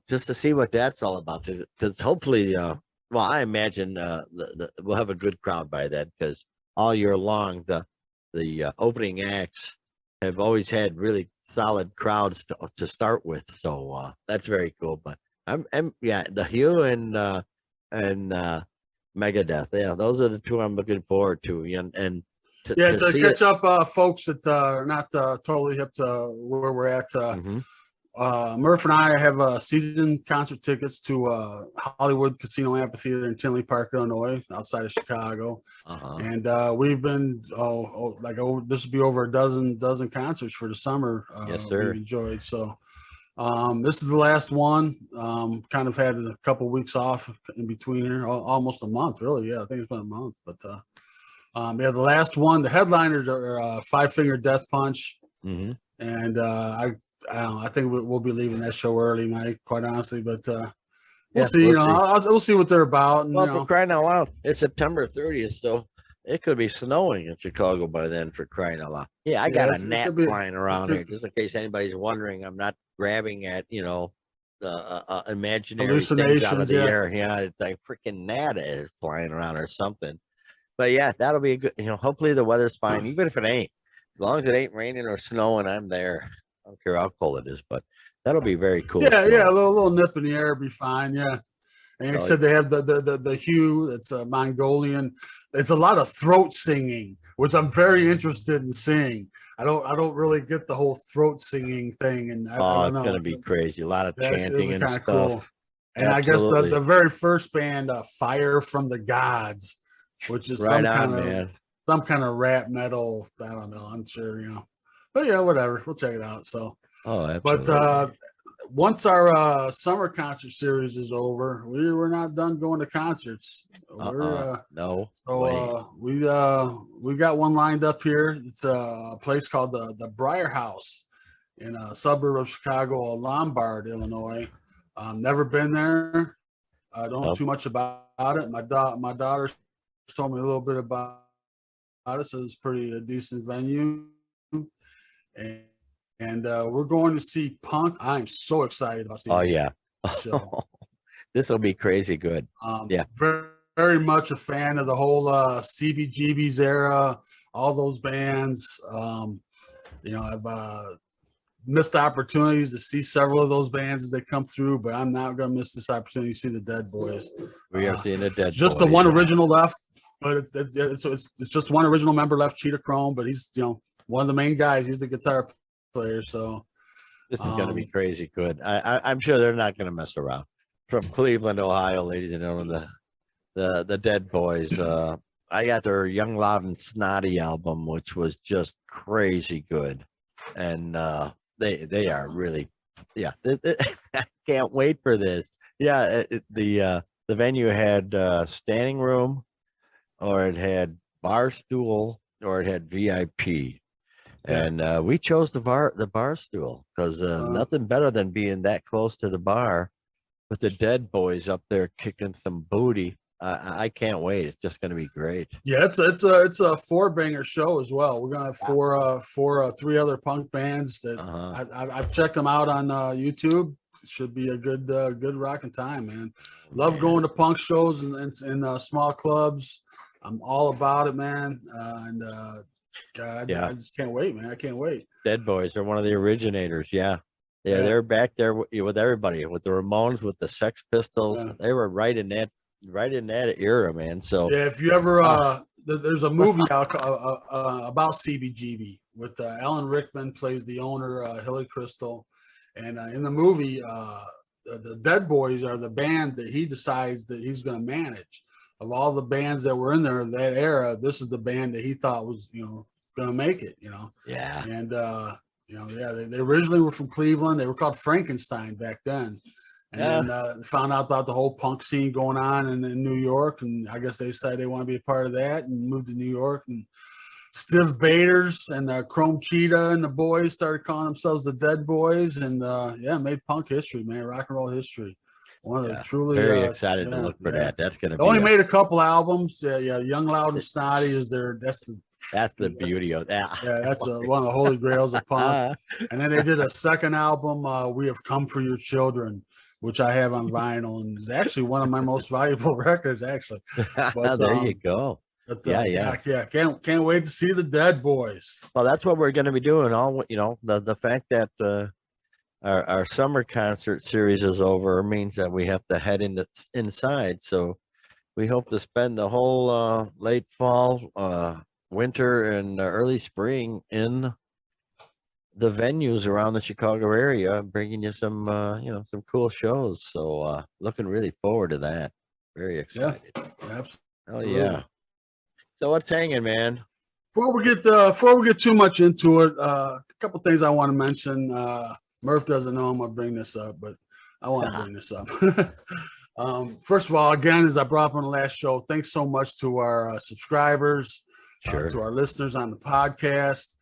just to see what that's all about. Because hopefully, I imagine we'll have a good crowd by then. Because all year long, the opening acts have always had really solid crowds to start with. So that's very cool. But the Hue and Megadeth. Yeah, those are the two I'm looking forward to. And to catch up, folks that are not totally hip to where we're at. Murph and I have season concert tickets to Hollywood Casino Amphitheater in Tinley Park, Illinois, outside of Chicago. And we've been this will be over a dozen concerts for the summer. Yes, sir. We've enjoyed. So this is the last one. Kind of had a couple weeks off in between here, almost a month, really. Yeah, I think it's been a month. But the last one. The headliners are Five Finger Death Punch, and I think we'll be leaving that show early, Mike. Quite honestly, but we'll see. We'll see what they're about. And, for crying out loud, it's September 30th, so it could be snowing in Chicago by then. For crying out loud, I got a gnat flying around here, just in case anybody's wondering. I'm not grabbing at imaginary things out of the air. Yeah, it's like freaking gnat is flying around or something. But that'll be a good. Hopefully the weather's fine, even if it ain't. As long as it ain't raining or snowing, I'm there. I don't care how cold it is, but that'll be very cool. Yeah, a little nip in the air will be fine. Yeah. And like I said, they have the Hue. It's a Mongolian. It's a lot of throat singing, which I'm very interested in seeing. I don't really get the whole throat singing thing. And it's going to be crazy. A lot of chanting and stuff. Cool. And absolutely. I guess the very first band, Fire from the Gods, which is some kind of rap metal. I don't know. I'm sure, But whatever. We'll check it out. So. Oh, absolutely. But once our summer concert series is over, we're not done going to concerts. No. So we got one lined up here. It's a place called the Briar House in a suburb of Chicago, Lombard, Illinois. Never been there. I don't know too much about it. My daughter told me a little bit about it. So it's a decent venue. And we're going to see Punk. I'm so excited about seeing. Oh yeah, this will be crazy good. Very, very much a fan of the whole CBGB's era, all those bands. I've missed opportunities to see several of those bands as they come through, but I'm not going to miss this opportunity to see the Dead Boys. We are seeing the Dead just Boys. The one original left, but it's just one original member left, Cheetah Chrome, but he's one of the main guys. He's the guitar player. So This is going to be crazy good. I'm sure they're not going to mess around. From Cleveland, Ohio, ladies and gentlemen, the Dead Boys. I got their Young, Loud, and Snotty album, which was just crazy good, and they are really, yeah. I can't wait for this. Yeah, the venue had standing room, or it had bar stool, or it had VIP. And we chose the bar stool because nothing better than being that close to the bar with the Dead Boys up there kicking some booty. I can't wait. It's just going to be great. Yeah, it's a 4-banger show as well. We're gonna have three other punk bands that I've checked them out on YouTube. It should be a good rocking time, man. Love going to punk shows and small clubs. I'm all about it, man. God, I just can't wait, man. I can't wait. Dead Boys are one of the originators. Yeah. They're back there with everybody, with the Ramones, with the Sex Pistols. Yeah. They were right in that era, man. So yeah, if you ever there's a movie out about CBGB with Alan Rickman plays the owner, Hilly Crystal, and in the movie, the Dead Boys are the band that he decides that he's going to manage. Of all the bands that were in there in that era, this is the band that he thought was, going to make it, Yeah. And, they originally were from Cleveland. They were called Frankenstein back then. And then found out about the whole punk scene going on in New York. And I guess they decided they want to be a part of that and moved to New York. And Stiv Bators and Chrome Cheetah and the boys started calling themselves the Dead Boys. And, made punk history, man, rock and roll history. One of the truly very excited to look for that. That's gonna be only made a couple albums. Young, Loud, and Snotty is that's the beauty of that. Yeah, that's one of the holy grails of punk. And then they did a second album, We Have Come for Your Children, which I have on vinyl, and is actually one of my most valuable records, actually. But, there you go. But, can't wait to see the Dead Boys. Well, that's what we're going to be doing. The fact that our summer concert series is over means that we have to head inside. So we hope to spend the whole late fall, winter, and early spring in the venues around the Chicago area, bringing you some some cool shows. So looking really forward to that. Very excited. Yeah, absolutely. Oh yeah. So what's hanging, man? Before we get too much into it, a couple things I want to mention. Murph doesn't know I'm gonna bring this up, but I want to bring this up. First of all, again, as I brought up on the last show, thanks so much to our subscribers, to our listeners on the podcast.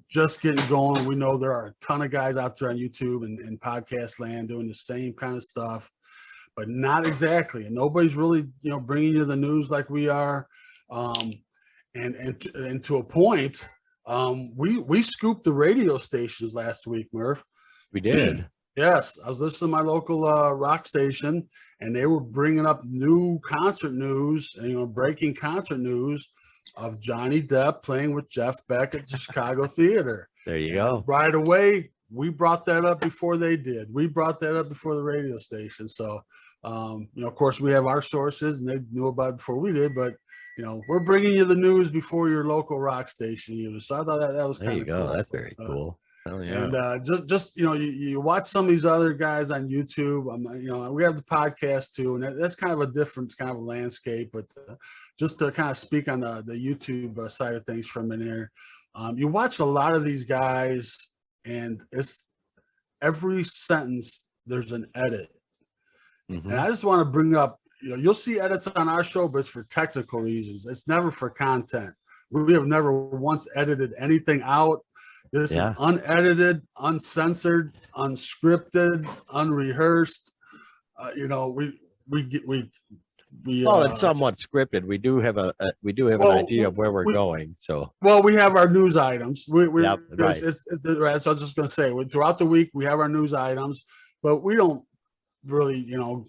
Just getting going. We know there are a ton of guys out there on YouTube and podcast land doing the same kind of stuff, but not exactly. And nobody's really, bringing you the news like we are. And to a point, we scooped the radio stations last week, Murph. We did. Yes, I was listening to my local rock station, and they were bringing up new concert news and breaking concert news of Johnny Depp playing with Jeff Beck at the Chicago Theater. There you go. Right away, we brought that up before they did. We brought that up before the radio station. So, of course, we have our sources, and they knew about it before we did. But we're bringing you the news before your local rock station even. So I thought that was kind of cool. There you go. That's very cool. Oh, yeah. And just you watch some of these other guys on YouTube. We have the podcast too, and that's kind of a different kind of landscape. But just to kind of speak on the YouTube side of things for a minute here, you watch a lot of these guys, and it's every sentence there's an edit. Mm-hmm. And I just want to bring up, you'll see edits on our show, but it's for technical reasons. It's never for content. We have never once edited anything out. This is unedited, uncensored, unscripted, unrehearsed. It's somewhat scripted. We do have an idea of where we're going. So we have our news items. Right. So I was just going to say, throughout the week we have our news items, but we don't really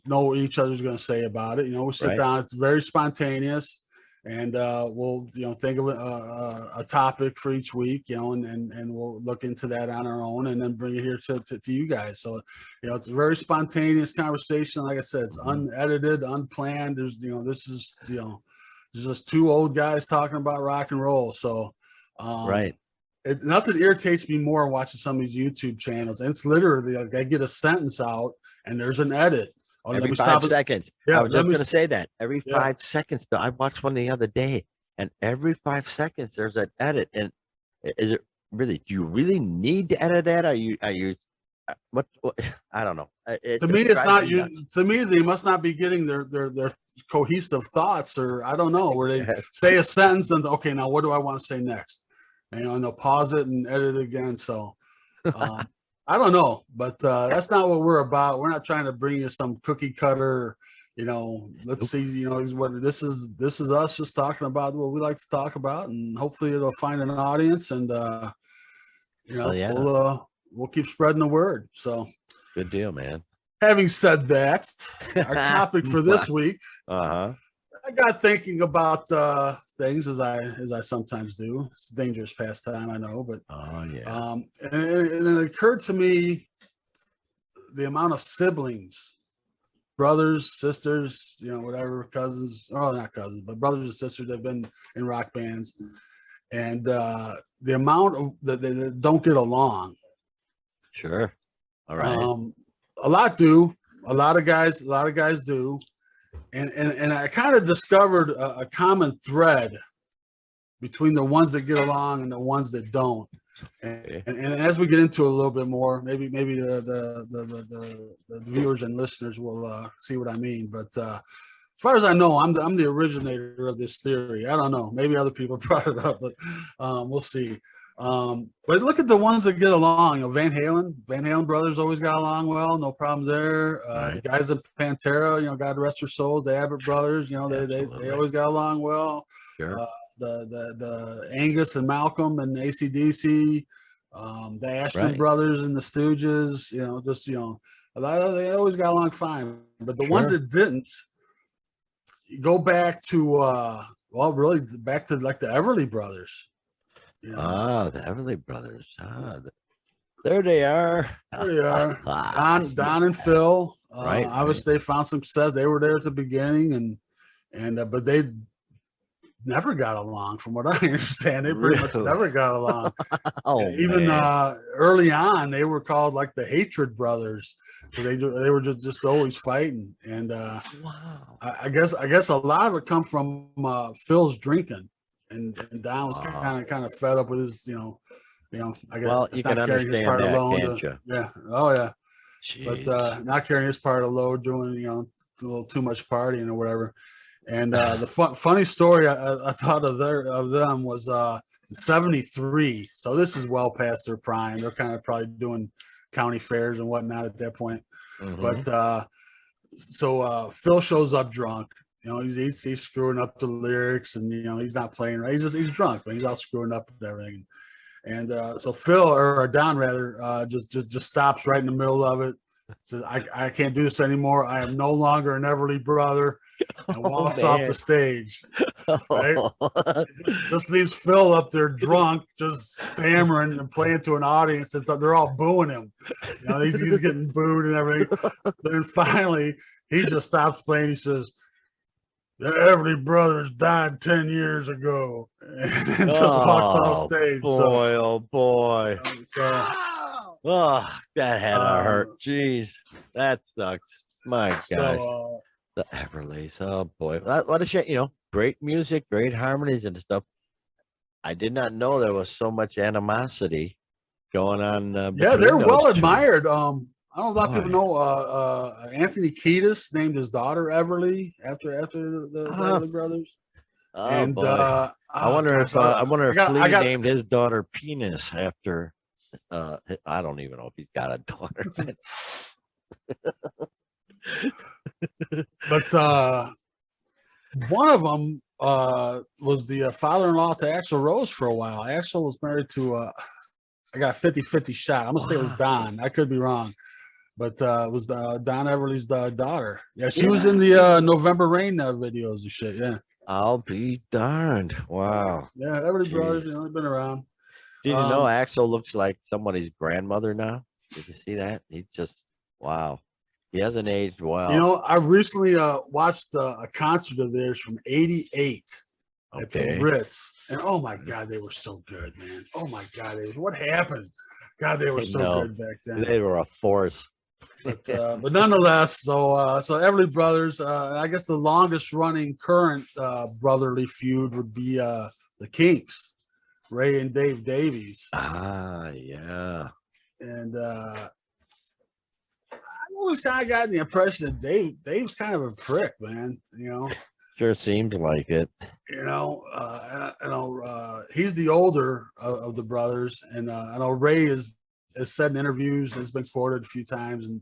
know what each other's going to say about it. We sit down. It's very spontaneous. And we'll think of a topic for each week, and we'll look into that on our own, and then bring it here to you guys. So it's a very spontaneous conversation. Like I said, it's unedited, unplanned. There's this is there's just two old guys talking about rock and roll. So right. Nothing irritates me more watching some of these YouTube channels. And it's literally like I get a sentence out and there's an edit. Oh, Every 5 seconds. Yeah, I was just going to say that. Every Yeah. 5 seconds. Though, I watched one the other day, and every 5 seconds there's an edit. And is it really? Do you really need to edit that? Are you? What? I don't know. To me, it's drives not me you. nuts. To me, they must not be getting their cohesive thoughts, or I don't know, where they Yes. say a sentence and okay, now what do I want to say next? And they'll pause it and edit it again. So I don't know, but that's not what we're about. We're not trying to bring you some cookie cutter. Let's see. What this is. This is us just talking about what we like to talk about, and hopefully it'll find an audience. And we'll keep spreading the word. So. Good deal, man. Having said that, our topic for this week, I got thinking about things as I sometimes do. It's a dangerous pastime, I know, but and it occurred to me the amount of siblings, brothers, sisters, whatever, cousins, or not cousins, but brothers and sisters that have been in rock bands, and the amount of that don't get along. Sure. All right. A lot do. A lot of guys do. And I kind of discovered a common thread between the ones that get along and the ones that don't. And as we get into it a little bit more, maybe the viewers and listeners will see what I mean. But as far as I know, I'm the originator of this theory. I don't know. Maybe other people brought it up, but we'll see. But look at the ones that get along. Van Halen brothers always got along well, no problems there. Right. The guys at Pantera, God rest their souls, the Abbott brothers, they always got along well. Sure. The Angus and Malcolm and AC/DC, the Ashton brothers and the Stooges, a lot of they always got along fine. But the ones that didn't, you go back to really back to like the Everly brothers. The Everly brothers. There they are. There they are. Don and Phil. Obviously, they found some success. They were there at the beginning, but they never got along, from what I understand. They pretty much never got along. Even early on, they were called like the Hatred Brothers. They were just always fighting. And wow. I guess a lot of it come from Phil's drinking. And Don was kind of fed up with his, I guess. Well, you can understand that, can't you? Yeah. Oh, yeah. Jeez. But not carrying his part of the load, doing, a little too much partying or whatever. And the funny story I thought of them was in '73. So this is well past their prime. They're kind of probably doing county fairs and whatnot at that point. Mm-hmm. But so Phil shows up drunk. He's screwing up the lyrics, and he's not playing right. He's drunk, but he's all screwing up and everything. And so Phil, or Don rather, just stops right in the middle of it. Says, "I can't do this anymore. I am no longer an Everly brother," and walks off the stage. Right? just leaves Phil up there drunk, just stammering and playing to an audience. They're all booing him. He's getting booed and everything. Then finally, he just stops playing. He says, "The Everly brothers died 10 years ago," and just walks off stage. Oh boy! That had to hurt. Jeez, that sucks. My gosh, the Everlys. Oh boy, what a shame. Great music, great harmonies and stuff. I did not know there was so much animosity going on. Yeah, they're well admired. I don't know if a lot of people know Anthony Kiedis named his daughter Everly after the Everly brothers. Oh, and boy. I wonder if Flea named his daughter Penis after. I don't even know if he's got a daughter. But one of them was the father-in-law to Axl Rose for a while. Axl was married to I got a 50-50 shot. I'm gonna say it was Don. I could be wrong, but it was Don Everly's daughter. Yeah, she was in the November Rain videos and shit. Yeah, I'll be darned. Wow. Yeah, Everly brothers, they've been around. Did you know Axl looks like somebody's grandmother now? Did you see that? He just wow. He hasn't aged well. I recently watched a concert of theirs from '88. at the Okay. Ritz, and oh my God, they were so good, man. Oh my God, what happened? God, they were I so know. good back then. They were a force. But nonetheless, so Everly Brothers, I guess the longest running current brotherly feud would be the Kinks, Ray and Dave Davies. Ah, yeah. And I always kind of got the impression that Dave's kind of a prick, man. Sure seems like it. He's the older of the brothers, and I know Ray has said in interviews, has been quoted a few times, and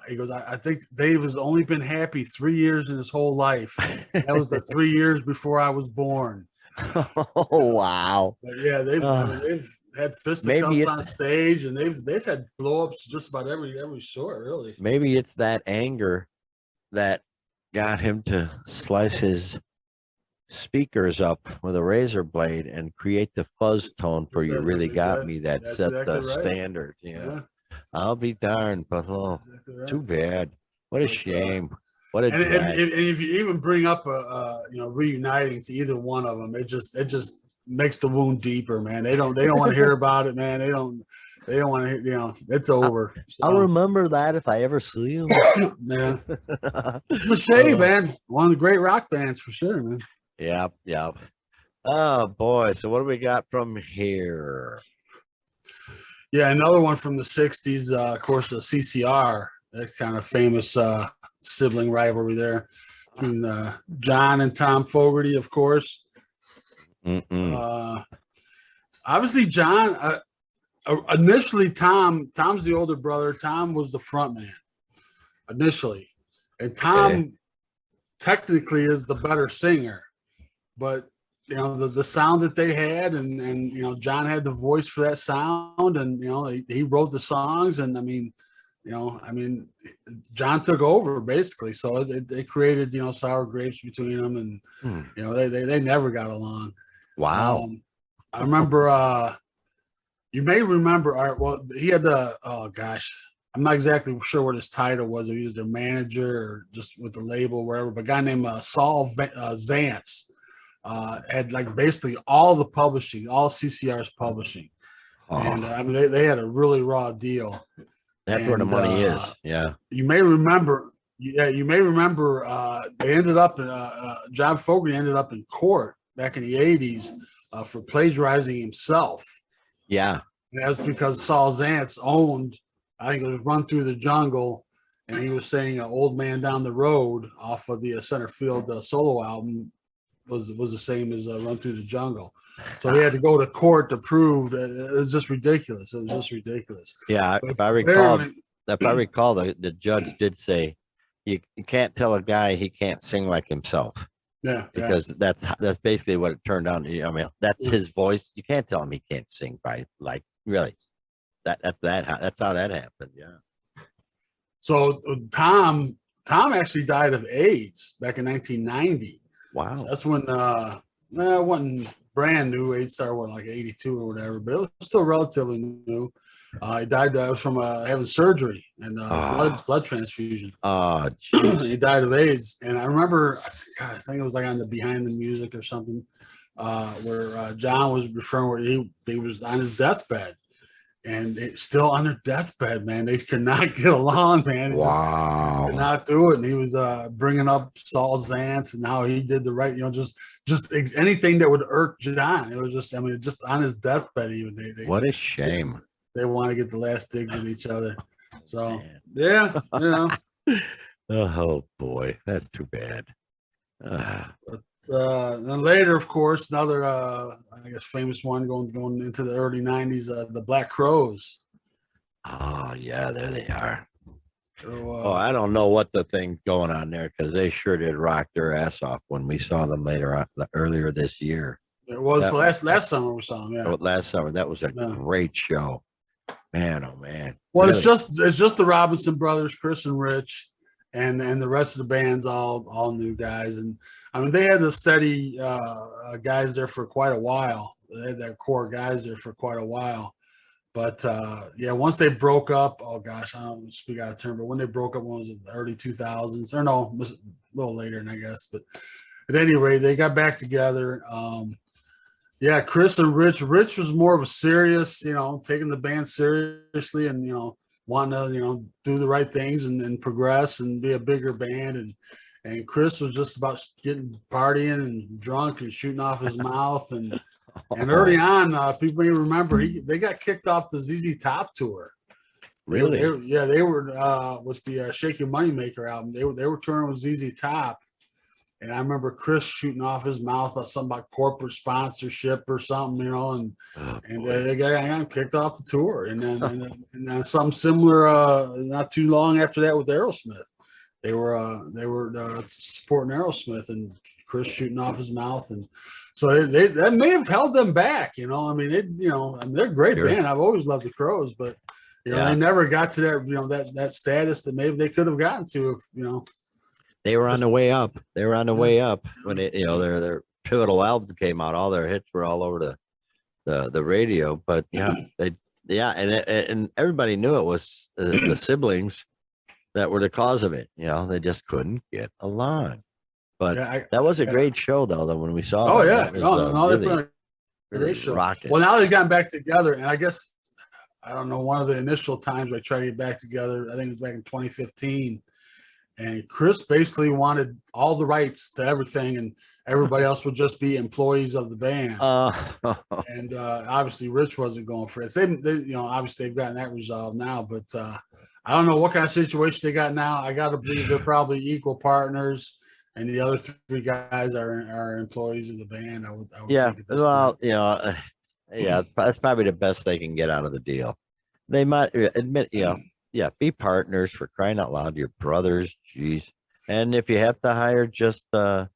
he goes, I think Dave has only been happy 3 years in his whole life. That was the 3 years before I was born. Oh, wow. But yeah, they've had Maybe fisticuffs on it's stage, and they've had blow-ups just about every sort, really. maybe it's that anger that got him to slice his speakers up with a razor blade and create the fuzz tone for You Really Got Me that That's set the exactly right. standard. Yeah. I'll be darned, but Exactly right. too bad. What a But, shame. What a And drag. if you even bring up reuniting to either one of them, it just makes the wound deeper, man. They don't want to hear about it, man. They don't want to hear, it's over. I'll So, remember that if I ever see him. yeah. Mustaine, man, one of the great rock bands for sure, man. Yep, yep. Oh boy. So what do we got from here? Yeah, another one from the 60s, of course, the CCR, that kind of famous sibling rivalry there between John and Tom Fogerty, of course. Obviously, John, initially, Tom's the older brother. Tom was the front man initially. And Tom technically is the better singer. But the sound that they had, and John had the voice for that sound, and he wrote the songs, and I mean John took over basically, so they created sour grapes between them, and they never got along. Wow. I remember you may remember he had oh gosh, I'm not exactly sure what his title was, if he was their manager or just with the label or wherever, but a guy named Saul Zantz had like basically all the publishing, all CCR's publishing. And I mean, they had a really raw deal. That's where the money is. Yeah. You may remember. They ended up John Fogerty ended up in court back in the 80s for plagiarizing himself. Yeah. And that was because Saul Zantz owned, I think it was Run Through the Jungle, and he was saying Old Man Down the Road off of the Center Field solo album was the same as Run Through the Jungle. So he had to go to court to prove that it was just ridiculous. It was just ridiculous. Yeah, but if I recall, the judge did say you can't tell a guy he can't sing like himself. Yeah, because that's basically what it turned out. I mean, that's his voice. You can't tell him he can't sing by really. That's how that happened. Yeah. So Tom actually died of AIDS back in 1990. Wow. So that's when it wasn't brand new. AIDS started like 82 or whatever, but it was still relatively new. He died from having surgery and blood transfusion. Oh, he died of AIDS. And I remember, I think it was like on the Behind the Music or something, where John was referring where he was on his deathbed. And it's still on their deathbed, man. They could not get along, man. He just could not do it. And he was bringing up Saul Zantz and how he did the right, just anything that would irk John. It was just on his deathbed. Even what a shame. They want to get the last digs at each other. So yeah. Oh boy, that's too bad. Then later, of course, another I guess famous one going into the early 90s, the Black Crowes. Oh yeah, there they are. So, I don't know what the thing's going on there, because they sure did rock their ass off when we saw them earlier this year. It was last summer we saw them. Yeah, last summer. That was a great show. Man, oh man. Well, really? it's just the Robinson brothers, Chris and Rich, and the rest of the band's all new guys. And I mean, they had the steady guys there for quite a while. They had their core guys there for quite a while. But once they broke up, oh gosh, I don't speak out of turn, but when they broke up, when was it, the early 2000s? Or no, a little later, I guess. But at any rate, they got back together. Yeah, Chris and Rich. Rich was more of a serious, taking the band seriously and, wanting to, do the right things and progress and be a bigger band. And Chris was just about getting partying and drunk and shooting off his mouth. And early on, people may remember they got kicked off the ZZ Top tour. Really? They were with the Shake Your Moneymaker album. They were touring with ZZ Top. And I remember Chris shooting off his mouth about something about corporate sponsorship or something, and they got kicked off the tour. And then something similar not too long after that with Aerosmith. They were supporting Aerosmith, and Chris shooting off his mouth, and so that may have held them back. They're a great band. I've always loved the Crows, but they never got to that that status that maybe they could have gotten to if They were on the way up. They were on the way up when their pivotal album came out. All their hits were all over the radio. But and everybody knew it was the siblings that were the cause of it. They just couldn't get along. But that was a great show, though. When we saw. Oh them. yeah, they put on a great show. Rocking. Well, now they've gotten back together, and I guess I don't know. One of the initial times I tried to get back together, I think it was back in 2015. And Chris basically wanted all the rights to everything, and everybody else would just be employees of the band. And obviously, Rich wasn't going for it. They obviously they've gotten that resolved now. But I don't know what kind of situation they got now. I got to believe they're probably equal partners, and the other three guys are employees of the band. I would think at this point. That's probably the best they can get out of the deal. They might admit, be partners, for crying out loud. Your brothers, geez. And if you have to hire just I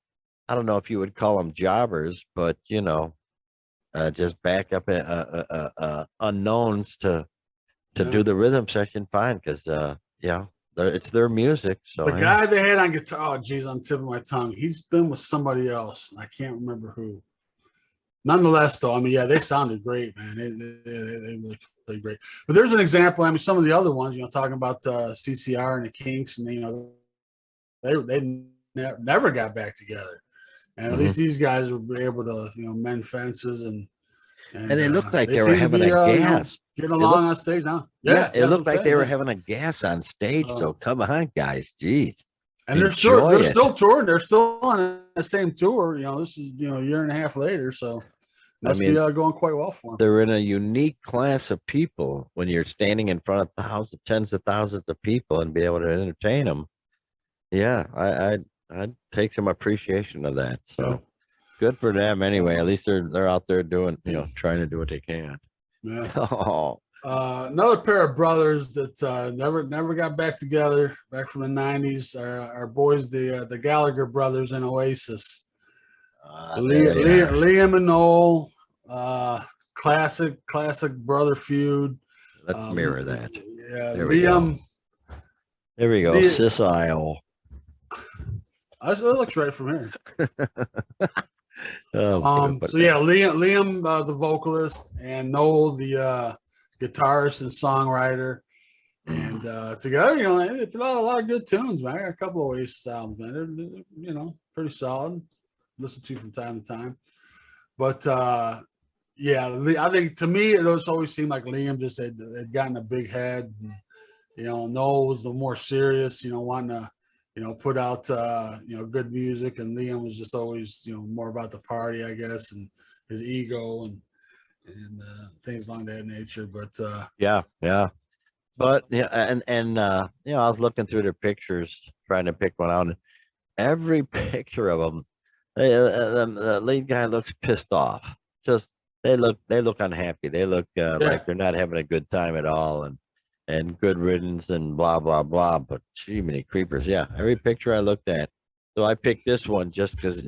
don't know if you would call them jobbers, but just back up unknowns to do the rhythm section, fine, because it's their music. So the guy they had on guitar, on the tip of my tongue, he's been with somebody else. I can't remember who. Nonetheless, though, they sounded great, man. They really played great. But there's an example. Some of the other ones, talking about CCR and the Kinks, and they never got back together. And at least these guys were able to, mend fences and they looked like they were having a gas. Getting along on stage now. Yeah, it looked like they were having a gas on stage. So come on, guys, geez. And they're still touring. They're still on the same tour. This is a year and a half later. So must be going quite well for them. They're in a unique class of people when you're standing in front of tens of thousands of people and be able to entertain them. Yeah, I'd take some appreciation of that. So good for them anyway. At least they're out there doing, trying to do what they can. Yeah. Another pair of brothers that never got back together, back from the 90s, our boys, the Gallagher brothers in Oasis. Liam and Noel, classic brother feud. Let's mirror that. Yeah, Liam. There we go. Cis aisle. It looks right from here. Liam, the vocalist, and Noel, the guitarist and songwriter, and together, they put out a lot of good tunes, man. I got a couple of Oasis albums, man. They're pretty solid. Listen to from time to time, but I think to me it always seemed like Liam just had gotten a big head. And, Noel was the more serious, wanting to put out good music, and Liam was just always more about the party, I guess, and his ego and things along that nature. But I was looking through their pictures trying to pick one out, and every picture of them, the lead guy looks pissed off. Just they look unhappy. They look like they're not having a good time at all, and good riddance and blah blah blah. But gee, many creepers. Yeah, every picture I looked at. So I picked this one just because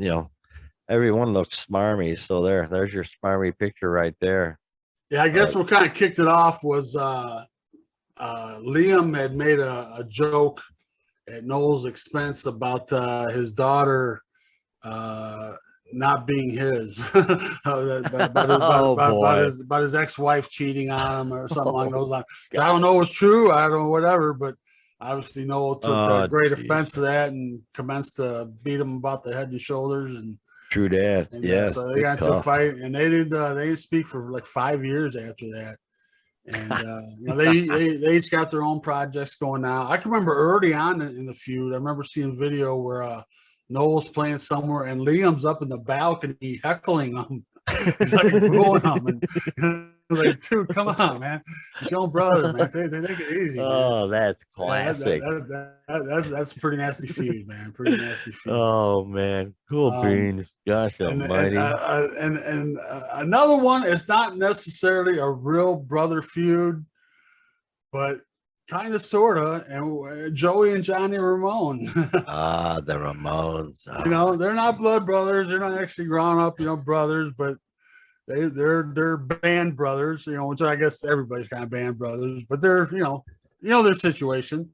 everyone looks smarmy. So there's your smarmy picture right there. Yeah, I guess what kind of kicked it off was Liam had made a joke at Noel's expense about his daughter not being his, about his ex-wife cheating on him or something along those lines. I don't know if it's true. I don't know, whatever, but obviously Noah took Oh, great geez. offense to that and commenced to beat him about the head and shoulders. True that. Yes. So they Good got into a call. fight, and they didn't speak for like 5 years after that. And they each got their own projects going now. I can remember early on in the feud, I remember seeing video where Noel's playing somewhere and Liam's up in the balcony heckling him. He's like booing him, and like, dude, come on, man, it's your own brother, man. They take it easy. Oh, man. that's classic. That's a pretty nasty feud, man. Pretty nasty feud. Oh man, cool beans. Gosh almighty. And another one is not necessarily a real brother feud, but kind of, sort of, and Joey and Johnny Ramone. The Ramones. They're not blood brothers. They're not actually grown up, brothers, but they're band brothers, which I guess everybody's kind of band brothers, but they're, their situation.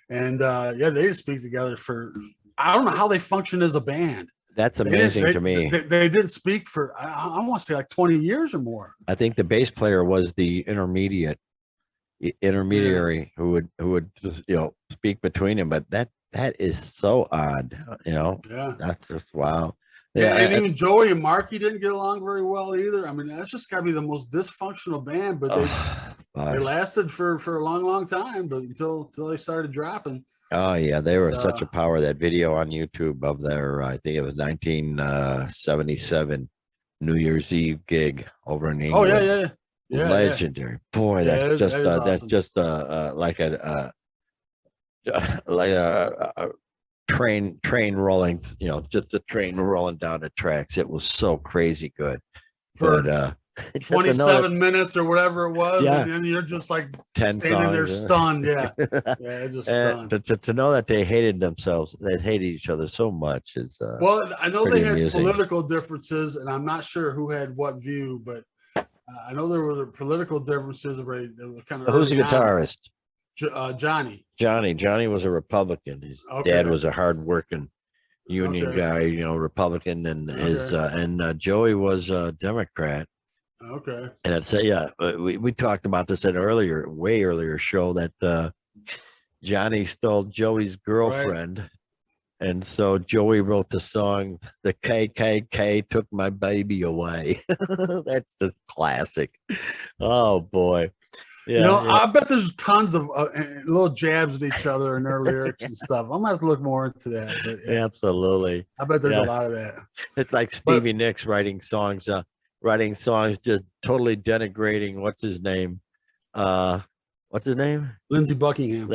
And they didn't speak together for, I don't know how they function as a band. That's amazing to me. They didn't speak for, I want to say like 20 years or more. I think the bass player was the intermediary who would just, speak between them. But that is so odd, Yeah. That's just wow. Yeah, and even Joey and Marky didn't get along very well either. I mean, that's just got to be the most dysfunctional band, but they lasted for a long, long time, but until they started dropping. Oh yeah, they were such a power. That video on YouTube of their, I think it was 1977 New Year's Eve gig over in England. Oh yeah, legendary. Boy, that's just awesome. That's just like a train rolling, just a train rolling down the tracks. It was so crazy good. For 27 minutes or whatever it was, and then you're just like 10 standing songs, there stunned. Yeah, it's just stunned. To know that they hated themselves, they hated each other so much is well, I know they had amusing. Political differences, and I'm not sure who had what view, but I know there were political differences. Where they were kind of who's the guitarist? Johnny. Johnny was a Republican. His dad was a hard-working union guy, Republican, and his Joey was a Democrat. Okay. And I'd say, we talked about this at way earlier show that Johnny stole Joey's girlfriend. Right. And so Joey wrote the song, "The KKK Took My Baby Away." That's just classic. Oh, boy. Yeah, I bet there's tons of little jabs at each other in their lyrics and stuff. I'm going to have to look more into that. But, absolutely. I bet there's a lot of that. It's like Stevie Nicks writing songs just totally denigrating what's his name, Lindsey Buckingham,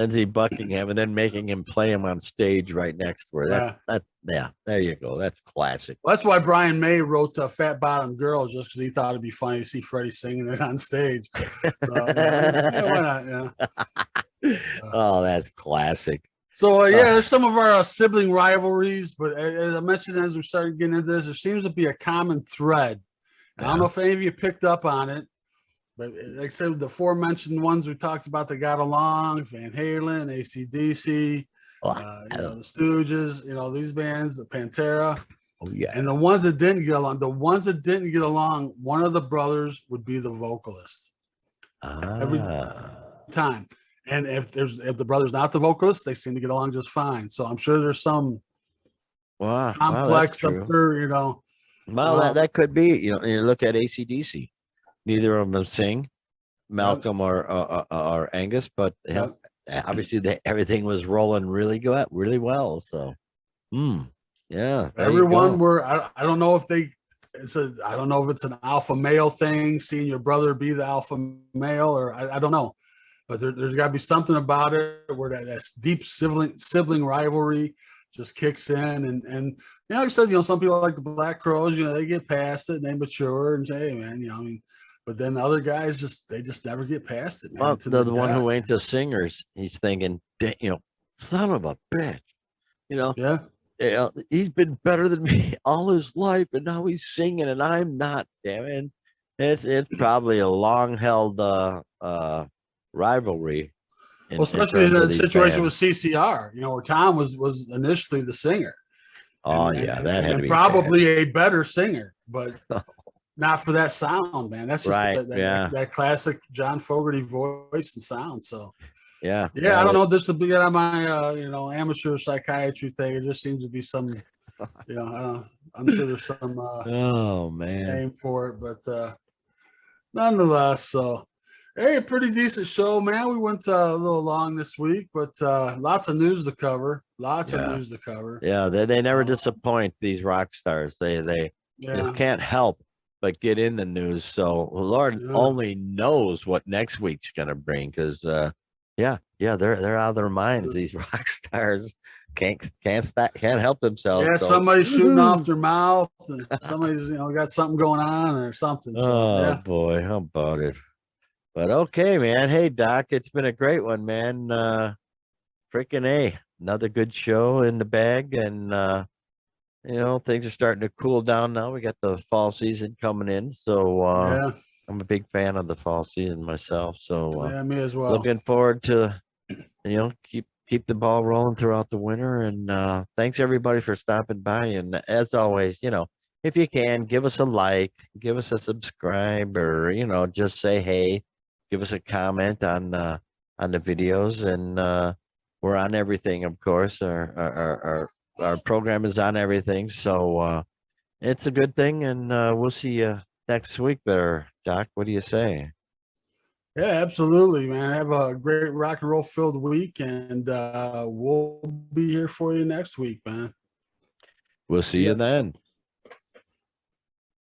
and then making him play him on stage right next to her. There you go. That's classic. Well, that's why Brian May wrote Fat Bottom Girl, just because he thought it'd be funny to see Freddie singing it on stage. So, why not? Oh, that's classic. So there's some of our sibling rivalries, but as I mentioned, as we started getting into this, there seems to be a common thread. I don't know if any of you picked up on it, but like I said, the aforementioned ones we talked about that got along: Van Halen, AC/DC, the Stooges, these bands, the Pantera. Oh yeah. And the ones that didn't get along, one of the brothers would be the vocalist. Every time. And if the brother's not the vocalist, they seem to get along just fine. So I'm sure there's some complex up there, Well, that could be. You look at AC/DC. Neither of them sing, Malcolm or Angus, but obviously everything was rolling really well. So, everyone were. I don't know if I don't know if it's an alpha male thing, seeing your brother be the alpha male, or I don't know, but there's got to be something about it where that deep sibling rivalry just kicks in, and like I said, some people like the Black Crowes, they get past it and they mature and say, hey man, but then other guys they just never get past it, man. Well, the one who ain't the singers, he's thinking, son of a bitch, he's been better than me all his life, and now he's singing and I'm not. Damn it. It's probably a long held rivalry. Well, especially in the situation with CCR, where Tom was initially the singer. Oh, that had to be probably a better singer, but not for that sound, man. That's just Right, that classic John Fogerty voice and sound. So yeah, yeah, I don't know. Just to be on my amateur psychiatry thing, it just seems to be some, I'm sure there's some oh man, name for it, but nonetheless, so hey, pretty decent show, man. We went a little long this week, but lots of news to cover. Lots of news to cover. Yeah, they never disappoint, these rock stars. They just can't help but get in the news. So Lord only knows what next week's gonna bring, because they're out of their minds. These rock stars can't help themselves. Yeah, so. somebody's shooting off their mouth, and somebody's got something going on or something. So, Oh boy, how about it? But okay, man. Hey, Doc, it's been a great one, man. Freaking A, another good show in the bag, and things are starting to cool down now. We got the fall season coming in, so I'm a big fan of the fall season myself. So yeah, me as well. Looking forward to keep the ball rolling throughout the winter. And thanks everybody for stopping by. And as always, if you can, give us a like, give us a subscribe, or just say hey, give us a comment on the videos, and we're on everything, of course. Our program is on everything, so it's a good thing. And we'll see you next week there, Doc. What do you say? Yeah, absolutely, man. Have a great rock and roll filled week, and we'll be here for you next week, man. We'll see you then.